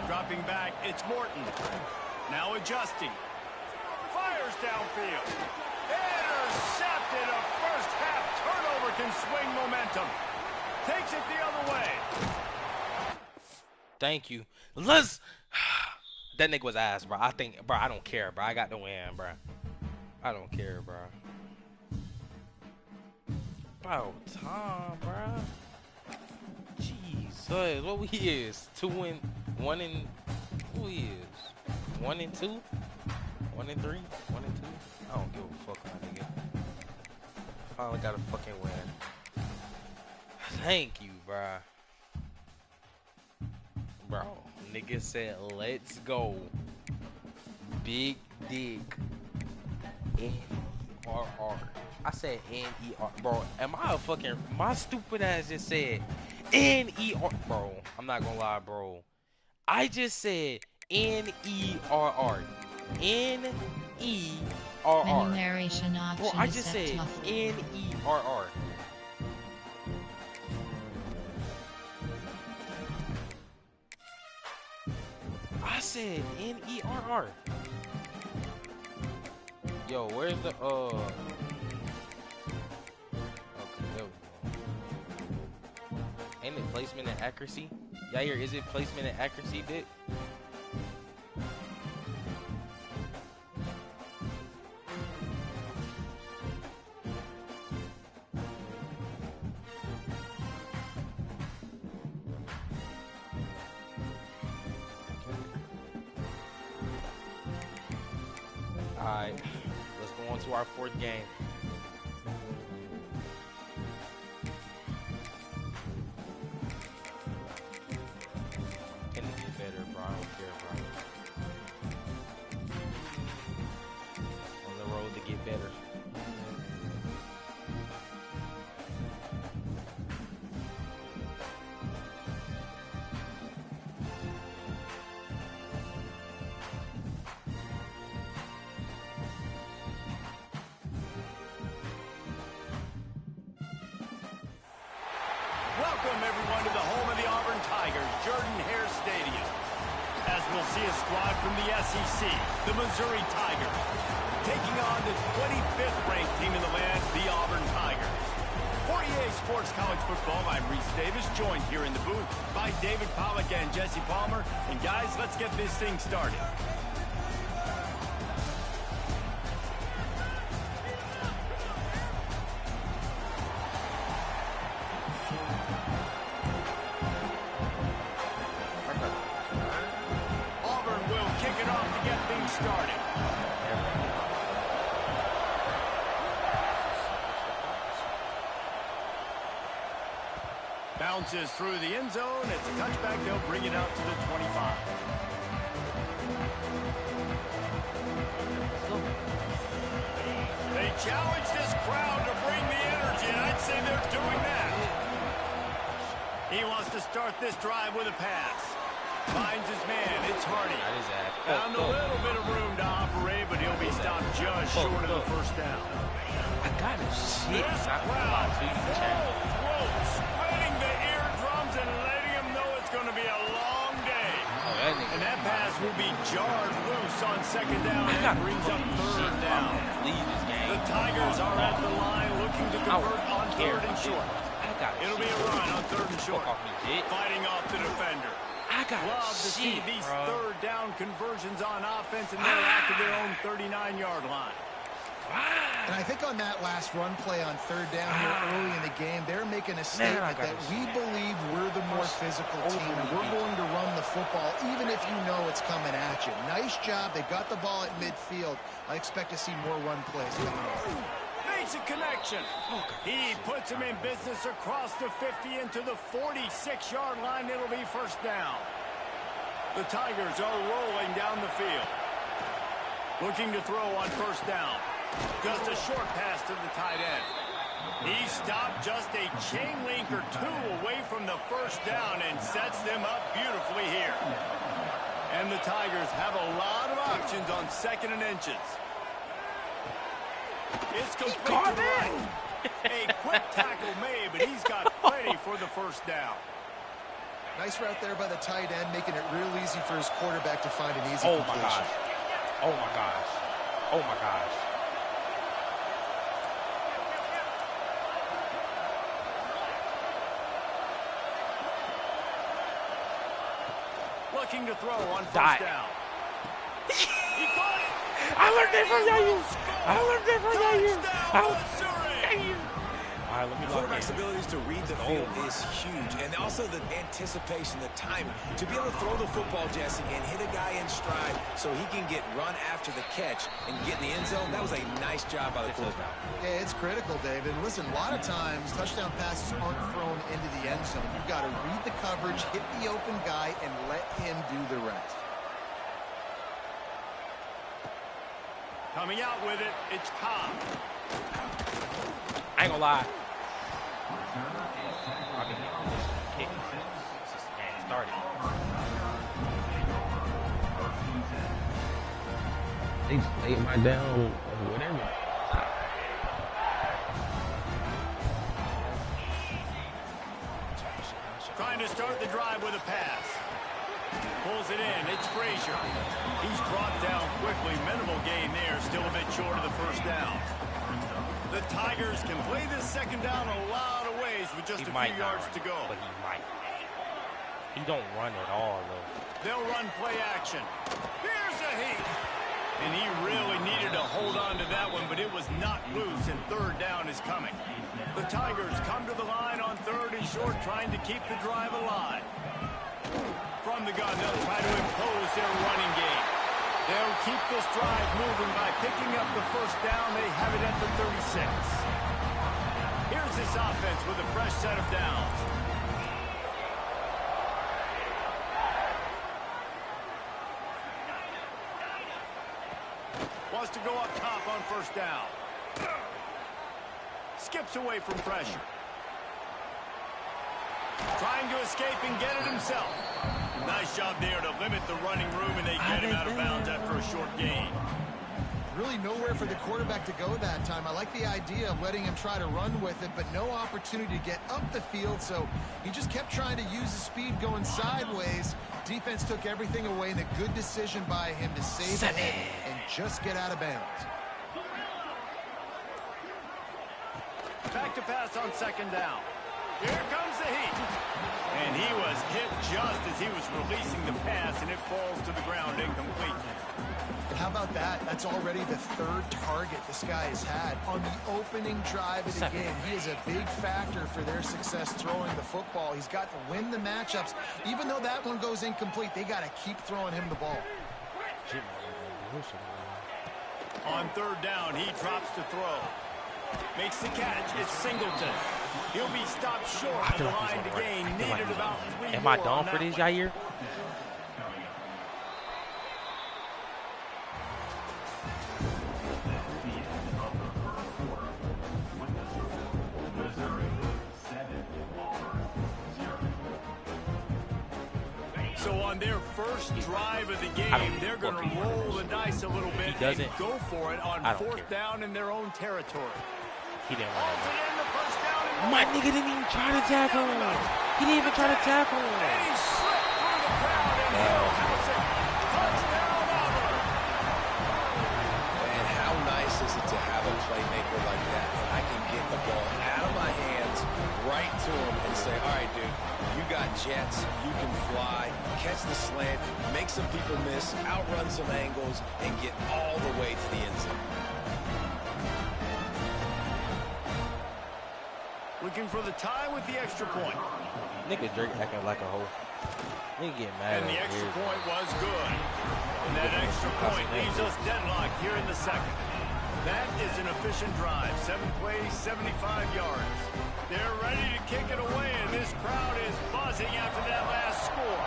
Dropping back, it's Morton. Now adjusting. Fires downfield. Intercepted. A 1st half turnover can swing momentum. Takes it the other way. Thank you. That nigga was ass, bro. I don't care, bro. I got the win, bro. I don't care, bro. About time, bro. Jesus, what we is? 2-1 and who is? 1 and 2? 1 and 3? 1 and 2? I don't give a fuck, my nigga. Finally got a fucking win. Thank you, bro. Bro, nigga said, let's go. Big dick. N-E-R-R. I said N-E-R. Bro, am I a fucking... My stupid ass just said N-E-R... Bro, I'm not gonna lie, bro. I just said N-E-R-R. N-E-R-R. Narration option. Bro, I just said N-E-R-R. I said N-E-R-R. Yo, where's the okay, there we go. Ain't it placement and accuracy? Yair, is it placement and accuracy, Dick? Alright, let's go on to our 4th game. Can it get better, bro? I don't care, bro. On the road to get better. welcome everyone to the home of the Auburn Tigers, Jordan-Hare Stadium. As we'll see a squad from the SEC, the Missouri Tigers, taking on the 25th ranked team in the land, the Auburn Tigers. For EA Sports College Football, I'm Reese Davis, joined here in the booth by David Pollack and Jesse Palmer. And guys, let's get this thing started. Auburn will kick it off to get things started. Bounces through the end zone. It's a touchback. They'll bring it out to the 25. They challenge this crowd to bring the energy, and I'd say they're doing that. He wants to start this drive with a pass. Finds his man. It's Hardy. Found a little bit of room to operate, but he'll be stopped just short of the first down. I got a shit. This crowd spreading the eardrums and letting them know it's going to be a long day. And that pass will be jarred loose on second down and brings up third down. The Tigers are at the line looking to convert on third and short. It'll be a run on third and short. Fighting off the defender. Love to see these third down conversions on offense, and they're out to their own 39-yard line. And I think on that last run play on third down here early in the game, they're making a statement that we believe we're the more physical team, and we're going to run the football even if you know it's coming at you. Nice job. They got the ball at midfield. I expect to see more run plays coming up. Makes a connection. He puts him in business across the 50 into the 46-yard line. It'll be first down. The Tigers are rolling down the field. Looking to throw on first down. Just a short pass to the tight end. He stopped just a chain link or two away from the first down and sets them up beautifully here. And the Tigers have a lot of options on second and inches. It's complete to the right. A quick tackle made, but he's got plenty for the first down. Nice route there by the tight end, making it real easy for his quarterback to find an easy completion. My gosh. Oh, my gosh. Oh, my gosh. Looking to throw on first down. He caught it. I learned it from Yayu. All right, let me The quarterback's abilities to read the field is huge, and also the anticipation, the timing. To be able to throw the football, Jesse, and hit a guy in stride so he can get run after the catch and get in the end zone, that was a nice job by the quarterback. Yeah, it's critical, David. Listen, a lot of times touchdown passes aren't thrown into the end zone. You've got to read the coverage, hit the open guy, and let him do the rest. Coming out with it, it's Cobb. I ain't gonna lie. They just laid my down or whatever. Trying to start the drive with a pass. Pulls it in. It's Frazier. He's brought down quickly. Minimal gain there. Still a bit short of the first down. The Tigers can play this second down a lot of ways with just a few yards to go. But he might. He don't run at all, though. They'll run play action. Here's a heat. And he really needed to hold on to that one, but it was not loose, and third down is coming. The Tigers come to the line on third and short, trying to keep the drive alive. From the gun, they'll try to impose their running game. They'll keep this drive moving by picking up the first down. They have it at the 36. Here's this offense with a fresh set of downs. Wants to go up top on first down. Skips away from pressure. Trying to escape and get it himself. Nice job there to limit the running room, and they get him out of bounds after a short gain. Really nowhere for the quarterback to go that time. I like the idea of letting him try to run with it, but no opportunity to get up the field, so he just kept trying to use his speed going sideways. Defense took everything away, and a good decision by him to save it and just get out of bounds. Back to pass on second down. Here comes the heat. And he was hit just as he was releasing the pass, and it falls to the ground incomplete. And how about that? That's already the third target this guy has had on the opening drive of the game. He is a big factor for their success throwing the football. He's got to win the matchups. Even though that one goes incomplete, they got to keep throwing him the ball. On third down, he drops to throw. Makes the catch. It's Singleton. He'll be stopped short of the line to gain. Needed about 3 more. Am I done for this, Jair? So on their first drive of the game, they're going to roll the dice a little bit and go for it on fourth down in their own territory. He didn't want to. My nigga didn't even try to tackle him. He didn't even try to tackle him. And he slipped through the crowd and he'll house it. Touchdown, Auburn. And how nice is it to have a playmaker like that? And I can get the ball out of my hands right to him and say, all right, dude, you got jets, you can fly, catch the slant, make some people miss, outrun some angles, and get all the way to the end zone. Looking for the tie with the extra point. Nigga Drake acting like a hoe. Nigga get mad. And the extra point was good. And that extra point leaves us deadlocked here in the second. That is an efficient drive. 7 plays, 75 yards. They're ready to kick it away, and this crowd is buzzing after that last score.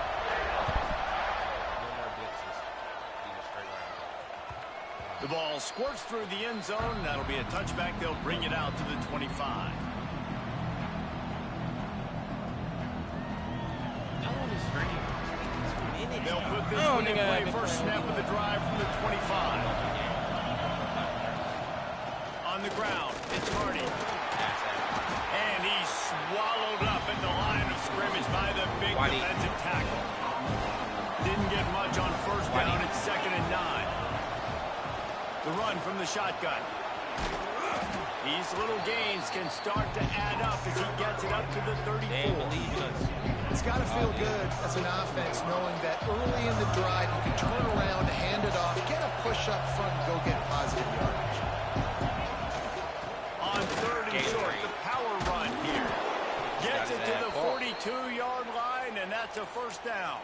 The ball squirts through the end zone. That'll be a touchback. They'll bring it out to the 25. They'll put this one in play. First snap of the drive from the 25. On the ground, it's Hardy. And he's swallowed up at the line of scrimmage by the big defensive tackle. Didn't get much on first down. It's 2nd and 9. The run from the shotgun. These little gains can start to add up as he gets it up to the 34. It's got to feel good as an offense knowing that early in the drive you can turn around, hand it off, get a push up front, and go get positive yardage. On 3rd and short, the power run here. Gets it to the 42-yard line, and that's a first down.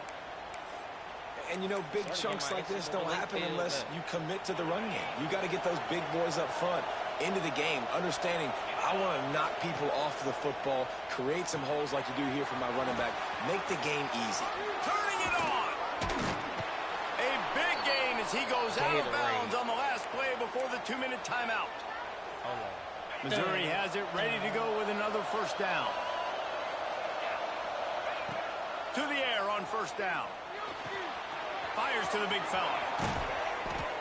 And, you know, big chunks like this don't happen unless you commit to the run game. You got to get those big boys up front into the game, understanding I want to knock people off the football, create some holes like you do here for my running back, make the game easy. Turning it on. A big gain as he goes out of bounds on the last play before the 2-minute timeout. Missouri has it ready to go with another first down. To the air on first down. Fires to the big fella.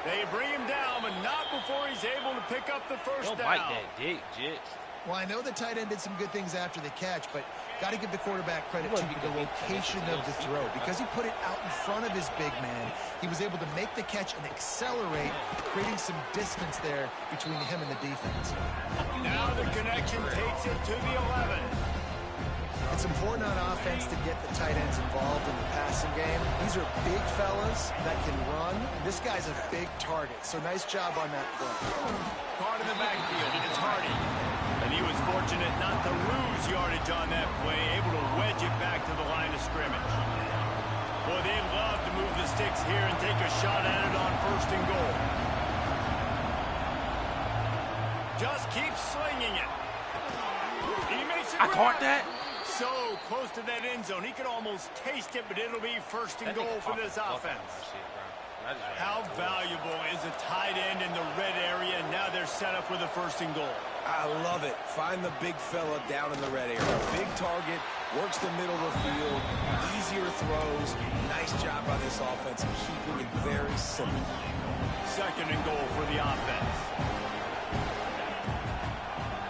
They bring him down, but not before he's able to pick up the first down. Don't bite that dick, Jits. Well, I know the tight end did some good things after the catch, but got to give the quarterback credit to the location of the throw. Because he put it out in front of his big man, he was able to make the catch and accelerate, creating some distance there between him and the defense. Now the connection takes it to the 11. It's important on offense to get the tight ends involved in the passing game. These are big fellas that can run. This guy's a big target, so nice job on that play. Caught in the backfield, it's Hardy. And he was fortunate not to lose yardage on that play, able to wedge it back to the line of scrimmage. Boy, they'd love to move the sticks here and take a shot at it on 1st and goal. Just keep slinging it. He makes it. I caught that. So close to that end zone. He could almost taste it, but it'll be 1st and goal for this offense. How valuable is a tight end in the red area? Now they're set up with a 1st and goal. I love it. Find the big fella down in the red area. Big target, works the middle of the field, easier throws. Nice job by this offense, keeping it very simple. 2nd and goal for the offense.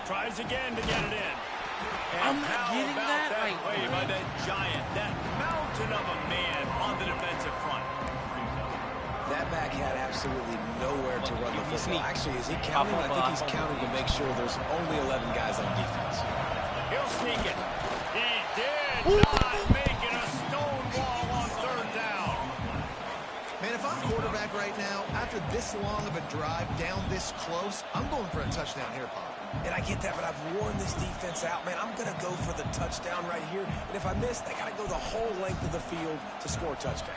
Tries again to get it in. I'm not getting that. Like, play by that giant, that mountain of a man on the defensive front. That back had absolutely nowhere to run the football. Actually, is he counting? I think he's counting to make sure there's only 11 guys on defense. He'll sneak it. He did not make it a stone wall on 3rd down. Man, if I'm quarterback right now, after this long of a drive down this close, I'm going for a touchdown here, Pop. And I get that, but I've worn this defense out, man. I'm going to go for the touchdown right here. And if I miss, they got to go the whole length of the field to score a touchdown.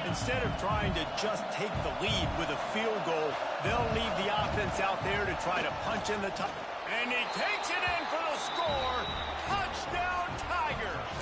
Instead of trying to just take the lead with a field goal, they'll leave the offense out there to try to punch in the top. And he takes it in for the score. Touchdown, Tigers.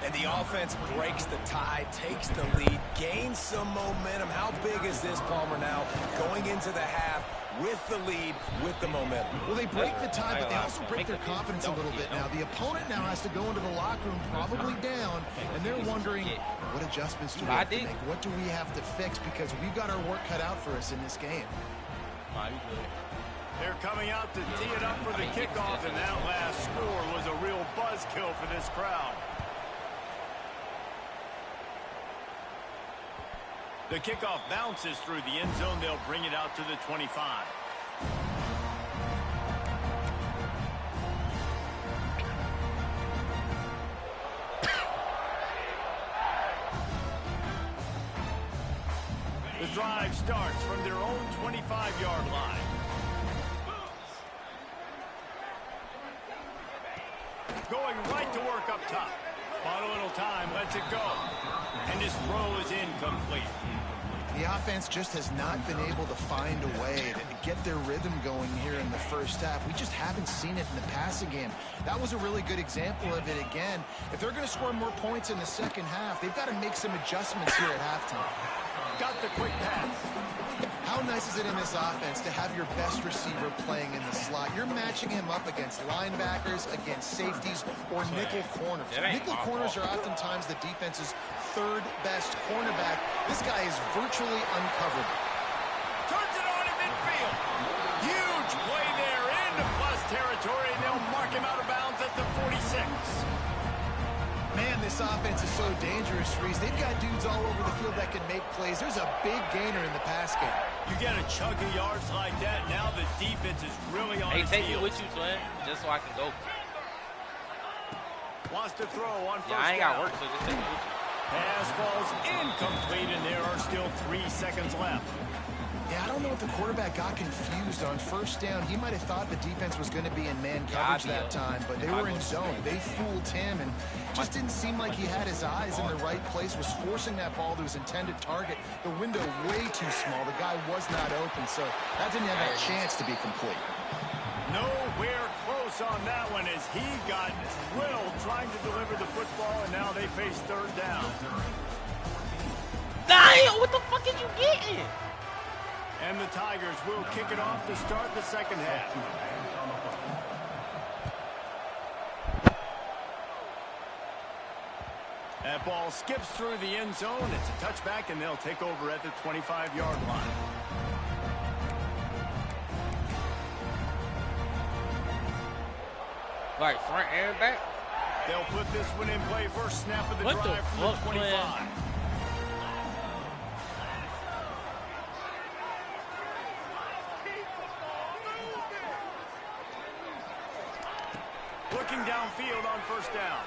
And the offense breaks the tie, takes the lead, gains some momentum. How big is this, Palmer, now going into the half with the lead, with the momentum? Well, they break the tie, but they also break their confidence a little bit now. The opponent now has to go into the locker room probably down, and they're wondering, what adjustments do we have to make? What do we have to fix? Because we've got our work cut out for us in this game. They're coming out to tee it up for the kickoff, and that last score was a real buzzkill for this crowd. The kickoff bounces through the end zone. They'll bring it out to the 25. The drive starts from their own 25-yard line. Going right to work up top. Bought a little time, lets it go. And his throw is incomplete. The offense just has not been able to find a way to get their rhythm going here in the first half. We just haven't seen it in the passing game. That was a really good example of it again. If they're going to score more points in the second half, they've got to make some adjustments here at halftime. Got the quick pass. How nice is it in this offense to have your best receiver playing in the slot? You're matching him up against linebackers, against safeties, or nickel corners. Nickel corners are oftentimes the defense's 3rd best cornerback. This guy is virtually uncoverable. Turns it on in midfield. Huge play there into plus territory, and they'll mark him out of bounds at the 46. Man, this offense is so dangerous, Reese. They've got dudes all over the field that can make plays. There's a big gainer in the pass game. You get a chunk of yards like that, now the defense is really on his heels. Hey, take it with you, twin, just so I can go. Wants to throw on first down. I ain't got work, so just take it with you. Pass falls incomplete, and there are still 3 seconds left. Yeah, I don't know if the quarterback got confused on first down. He might have thought the defense was going to be in man coverage that time, but they were in zone. They fooled him, and just didn't seem like he had his eyes in the right place, was forcing that ball to his intended target. The window way too small. The guy was not open, so that didn't have a chance to be complete. Nowhere close on that one as he got drilled trying to deliver the football, and now they face 3rd down. Damn, what the fuck is you getting? And the Tigers will kick it off to start the second half. That ball skips through the end zone. It's a touchback, and they'll take over at the 25-yard line. Like front and back? They'll put this one in play. First snap of the drive from the 25. Man? Looking downfield on first down.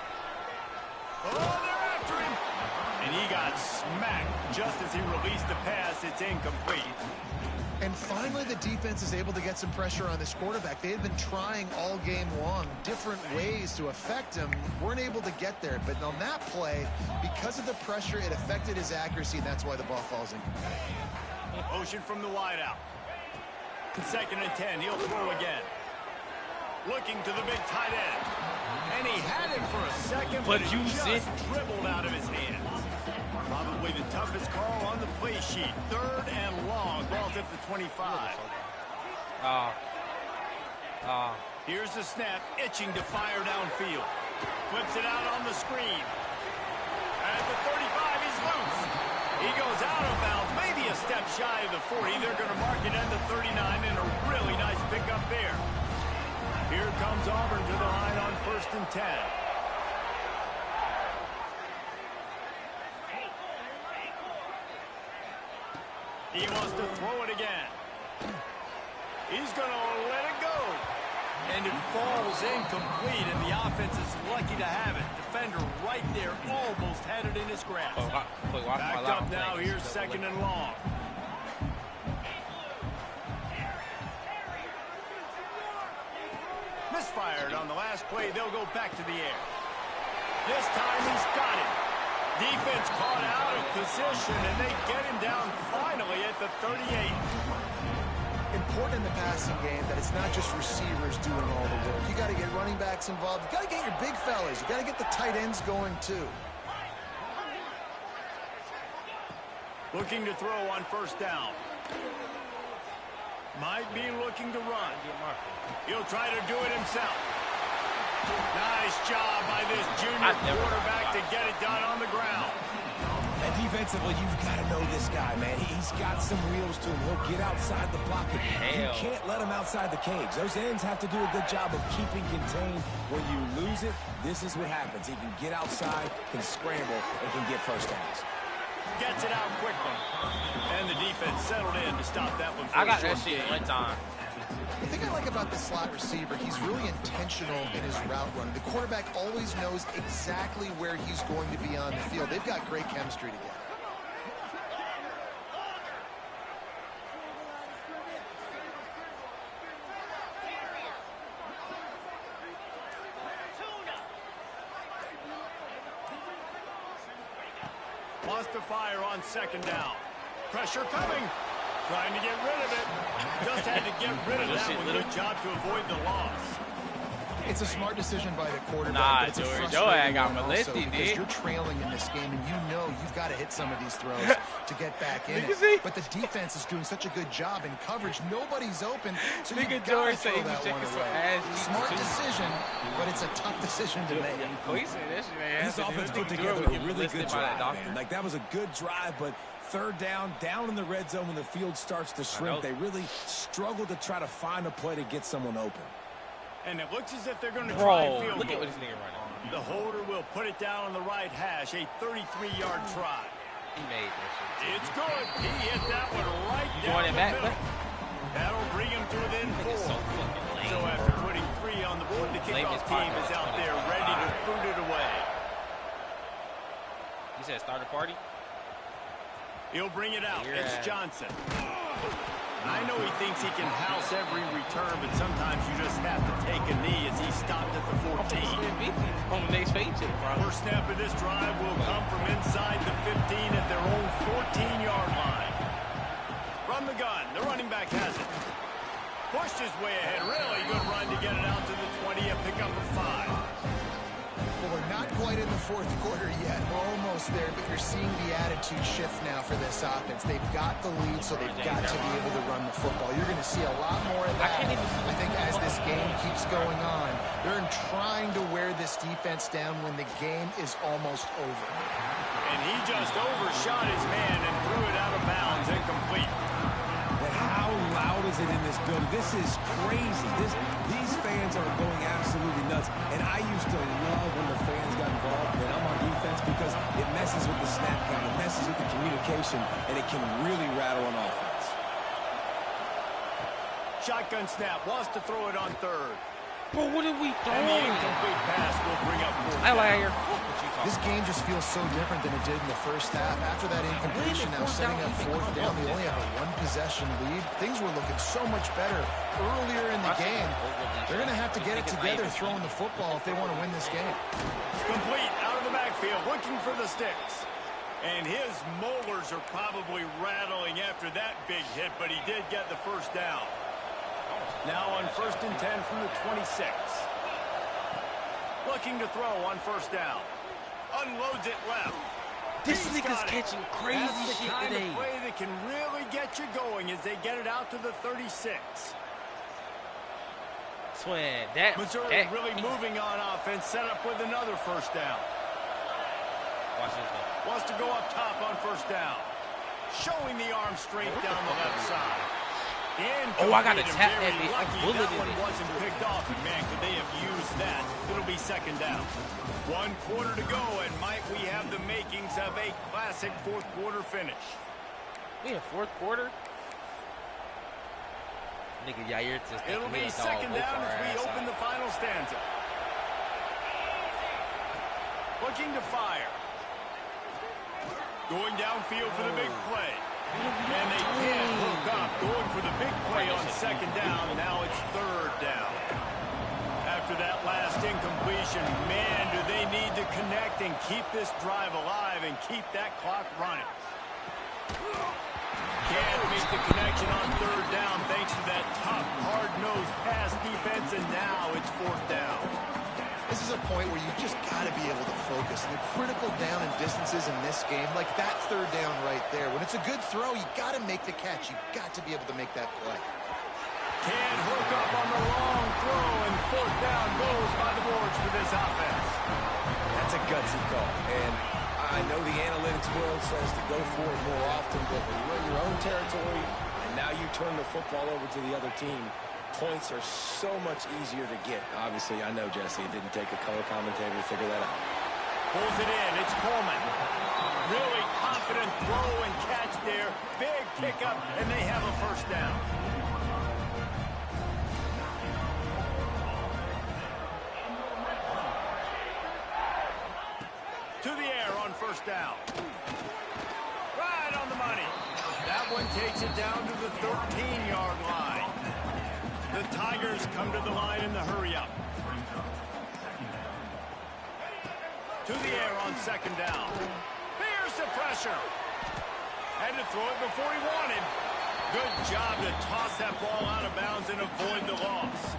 Oh, they're after him. And he got smacked just as he released the pass. It's incomplete. And finally, the defense is able to get some pressure on this quarterback. They had been trying all game long different ways to affect him. Weren't able to get there. But on that play, because of the pressure, it affected his accuracy, and that's why the ball falls incomplete. Motion from the wideout. 2nd and 10. He'll throw again. Looking to the big tight end. And he had it for a second, but he just dribbled out of his hands. Probably the toughest call on the play sheet. 3rd and long. Ball's at the 25. Here's the snap, itching to fire downfield. Flips it out on the screen. At the 35, he's loose. He goes out of bounds, maybe a step shy of the 40. They're going to mark it at the 39, and a really nice pickup there. Here comes Auburn to the line on 1st and 10. He wants to throw it again. He's going to let it go. And it falls incomplete, and the offense is lucky to have it. Defender right there almost had it in his grasp. Backed up now, here's 2nd and long. Misfired on the last play. They'll go back to the air. This time he's got it. Defense caught out of position, and they get him down finally at the 38. Important in the passing game that it's not just receivers doing all the work. You got to get running backs involved. You got to get your big fellas. You got to get the tight ends going too. Looking to throw on 1st down. Might be looking to run. He'll try to do it himself. Nice job by this junior quarterback to get it done on the ground. And defensively, you've got to know this guy, man. He's got some wheels to him. He'll get outside the pocket. You can't let him outside the cage. Those ends have to do a good job of keeping contained. When you lose it, this is what happens. He can get outside, can scramble, and can get 1st downs. Gets it out quickly. And the defense settled in to stop that one. I got that shit one time. The thing I like about the slot receiver, he's really intentional in his route run. The quarterback always knows exactly where he's going to be on the field. They've got great chemistry together. Wants to fire on 2nd down. Pressure coming. Trying to get rid of it. Just had to get rid of that one. Good job to avoid the loss. It's a smart decision by the quarterback. Nah, George, your ass got molested, because you're trailing in this game, and you know you've got to hit some of these throws to get back in it. But the defense is doing such a good job in coverage. Nobody's open, so you've got to throw that one away. Smart decision, but it's a tough decision to make. This offense put together a really good drive, man. Like, that was a good drive, but 3rd down in the red zone when the field starts to shrink, they really struggle to try to find a play to get someone open. And it looks as if they're going to try field goal. Look at what this nigga running. The holder will put it down on the right hash, a 33-yard try. He made that shit. It's good. He hit that one right You down want it the back, middle. but That'll bring him to within 4. so fucking lame. So after putting 3 on the board, the kickoff team is out there ready to boot it away. You said start a party? He'll bring it out. It's Johnson. I know he thinks he can house every return, but sometimes you just have to take a knee as he stopped at the 14. First snap of this drive will come from inside the 15 at their own 14-yard line. From the gun, the running back has it. Pushed his way ahead. Really good run to get it out to the 20 and pick up a 5. Well, we're not quite in the 4th quarter yet. We're almost there, but you're seeing the attitude shift now for this offense. They've got the lead, so they've got to be able to run the football. You're going to see a lot more of that. I think as this game keeps going on, they're trying to wear this defense down when the game is almost over. And he just overshot his man and threw it out of bounds, incomplete. But how loud is it in this building? This is crazy. These fans are going absolutely nuts. And I used to love when the fans got involved when I'm on defense because it messes with the snap count, it messes with the communication, and it can really rattle an offense. Shotgun snap, wants to throw it on 3rd. Bro, what are we doing? And the incomplete pass will bring up 4th. I like your This game just feels so different than it did in the first half. After that incompletion, now setting up 4th down, they only have a 1-possession lead. Things were looking so much better earlier in the game. They're going to have to get it together throwing the football if they want to win this game. Complete out of the backfield, looking for the sticks. And his molars are probably rattling after that big hit, but he did get the 1st down. Now on 1st and 10 from the 26. Looking to throw on 1st down. Unloads it left. This nigga's catching crazy That's the shit kind today. of play that can really get you going as they get it out to the 36. twin. Missouri really moving on offense, set up with another first down. Watch this though. Wants to go up top on first down. Showing the arm straight down the left side. Oh, I got to tap that very bitch. I'm lucky bulleting that one it. wasn't picked off. And man, could they have used that? It'll be second down. 1 quarter to go, and might we have the makings of a classic fourth quarter finish. We in fourth quarter? Nigga, Yair just It'll be second down as we open the final stanza. Looking to fire. Going downfield for the big play. And they can't hook up. Going for the big play on second down. Now it's third down. After that last incompletion, man, do they need to connect and keep this drive alive and keep that clock running. Can't make the connection on third down thanks to that tough, hard-nosed pass defense, and now it's fourth down. This is a point where you just got to be able to focus. And the critical down and distances in this game, like that third down right there. When it's a good throw, you got to make the catch. You got to be able to make that play. Can't hook up on the long throw, and fourth down goes by the boards for this offense. That's a gutsy call. And I know the analytics world says to go for it more often, but when you're in your own territory and now you turn the football over to the other team, points are so much easier to get. Obviously, I know, Jesse, it didn't take a color commentator to figure that out. Pulls it in. It's Coleman. Really confident throw and catch there. Big pickup, and they have a first down. To the air on first down. Right on the money. That one takes it down to the 13-yard line. The Tigers come to the line in the hurry-up. To the air on second down. Here's the pressure. Had to throw it before he wanted. Good job to toss that ball out of bounds and avoid the loss.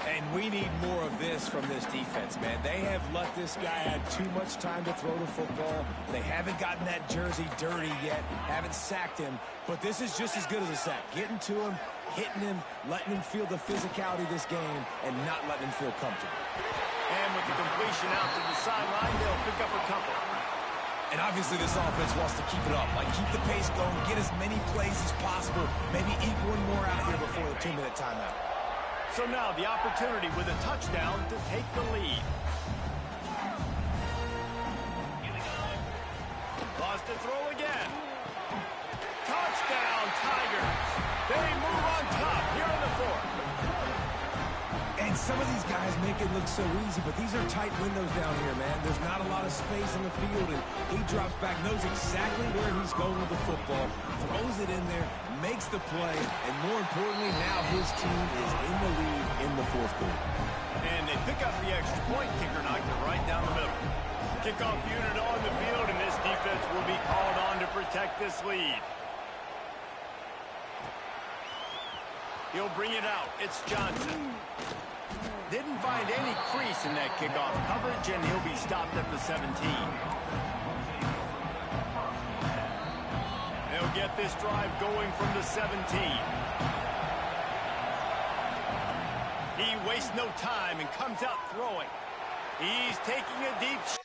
And we need more of this from this defense, man. They have let this guy have too much time to throw the football. They haven't gotten that jersey dirty yet, haven't sacked him. But this is just as good as a sack. Getting to him, hitting him, letting him feel the physicality of this game, and not letting him feel comfortable. And with the completion out to the sideline, they'll pick up a couple. And obviously this offense wants to keep it up. Like, keep the pace going, get as many plays as possible, maybe eke one more out here before the 2-minute timeout. So now the opportunity with a touchdown to take the lead. Lost to throw again. Touchdown, Tigers. They move on top here in the fourth. And some of these guys make it look so easy, but these are tight windows down here, man. There's not a lot of space in the field, and he drops back, knows exactly where he's going with the football, throws it in there, makes the play, and more importantly, now his team is in the lead in the fourth quarter. And they pick up the extra point. Kicker knocked it right down the middle. Kickoff unit on the field, and this defense will be called on to protect this lead. He'll bring it out. It's Johnson. Didn't find any crease in that kickoff coverage, and he'll be stopped at the 17. They'll get this drive going from the 17. He wastes no time and comes out throwing. He's taking a deep shot.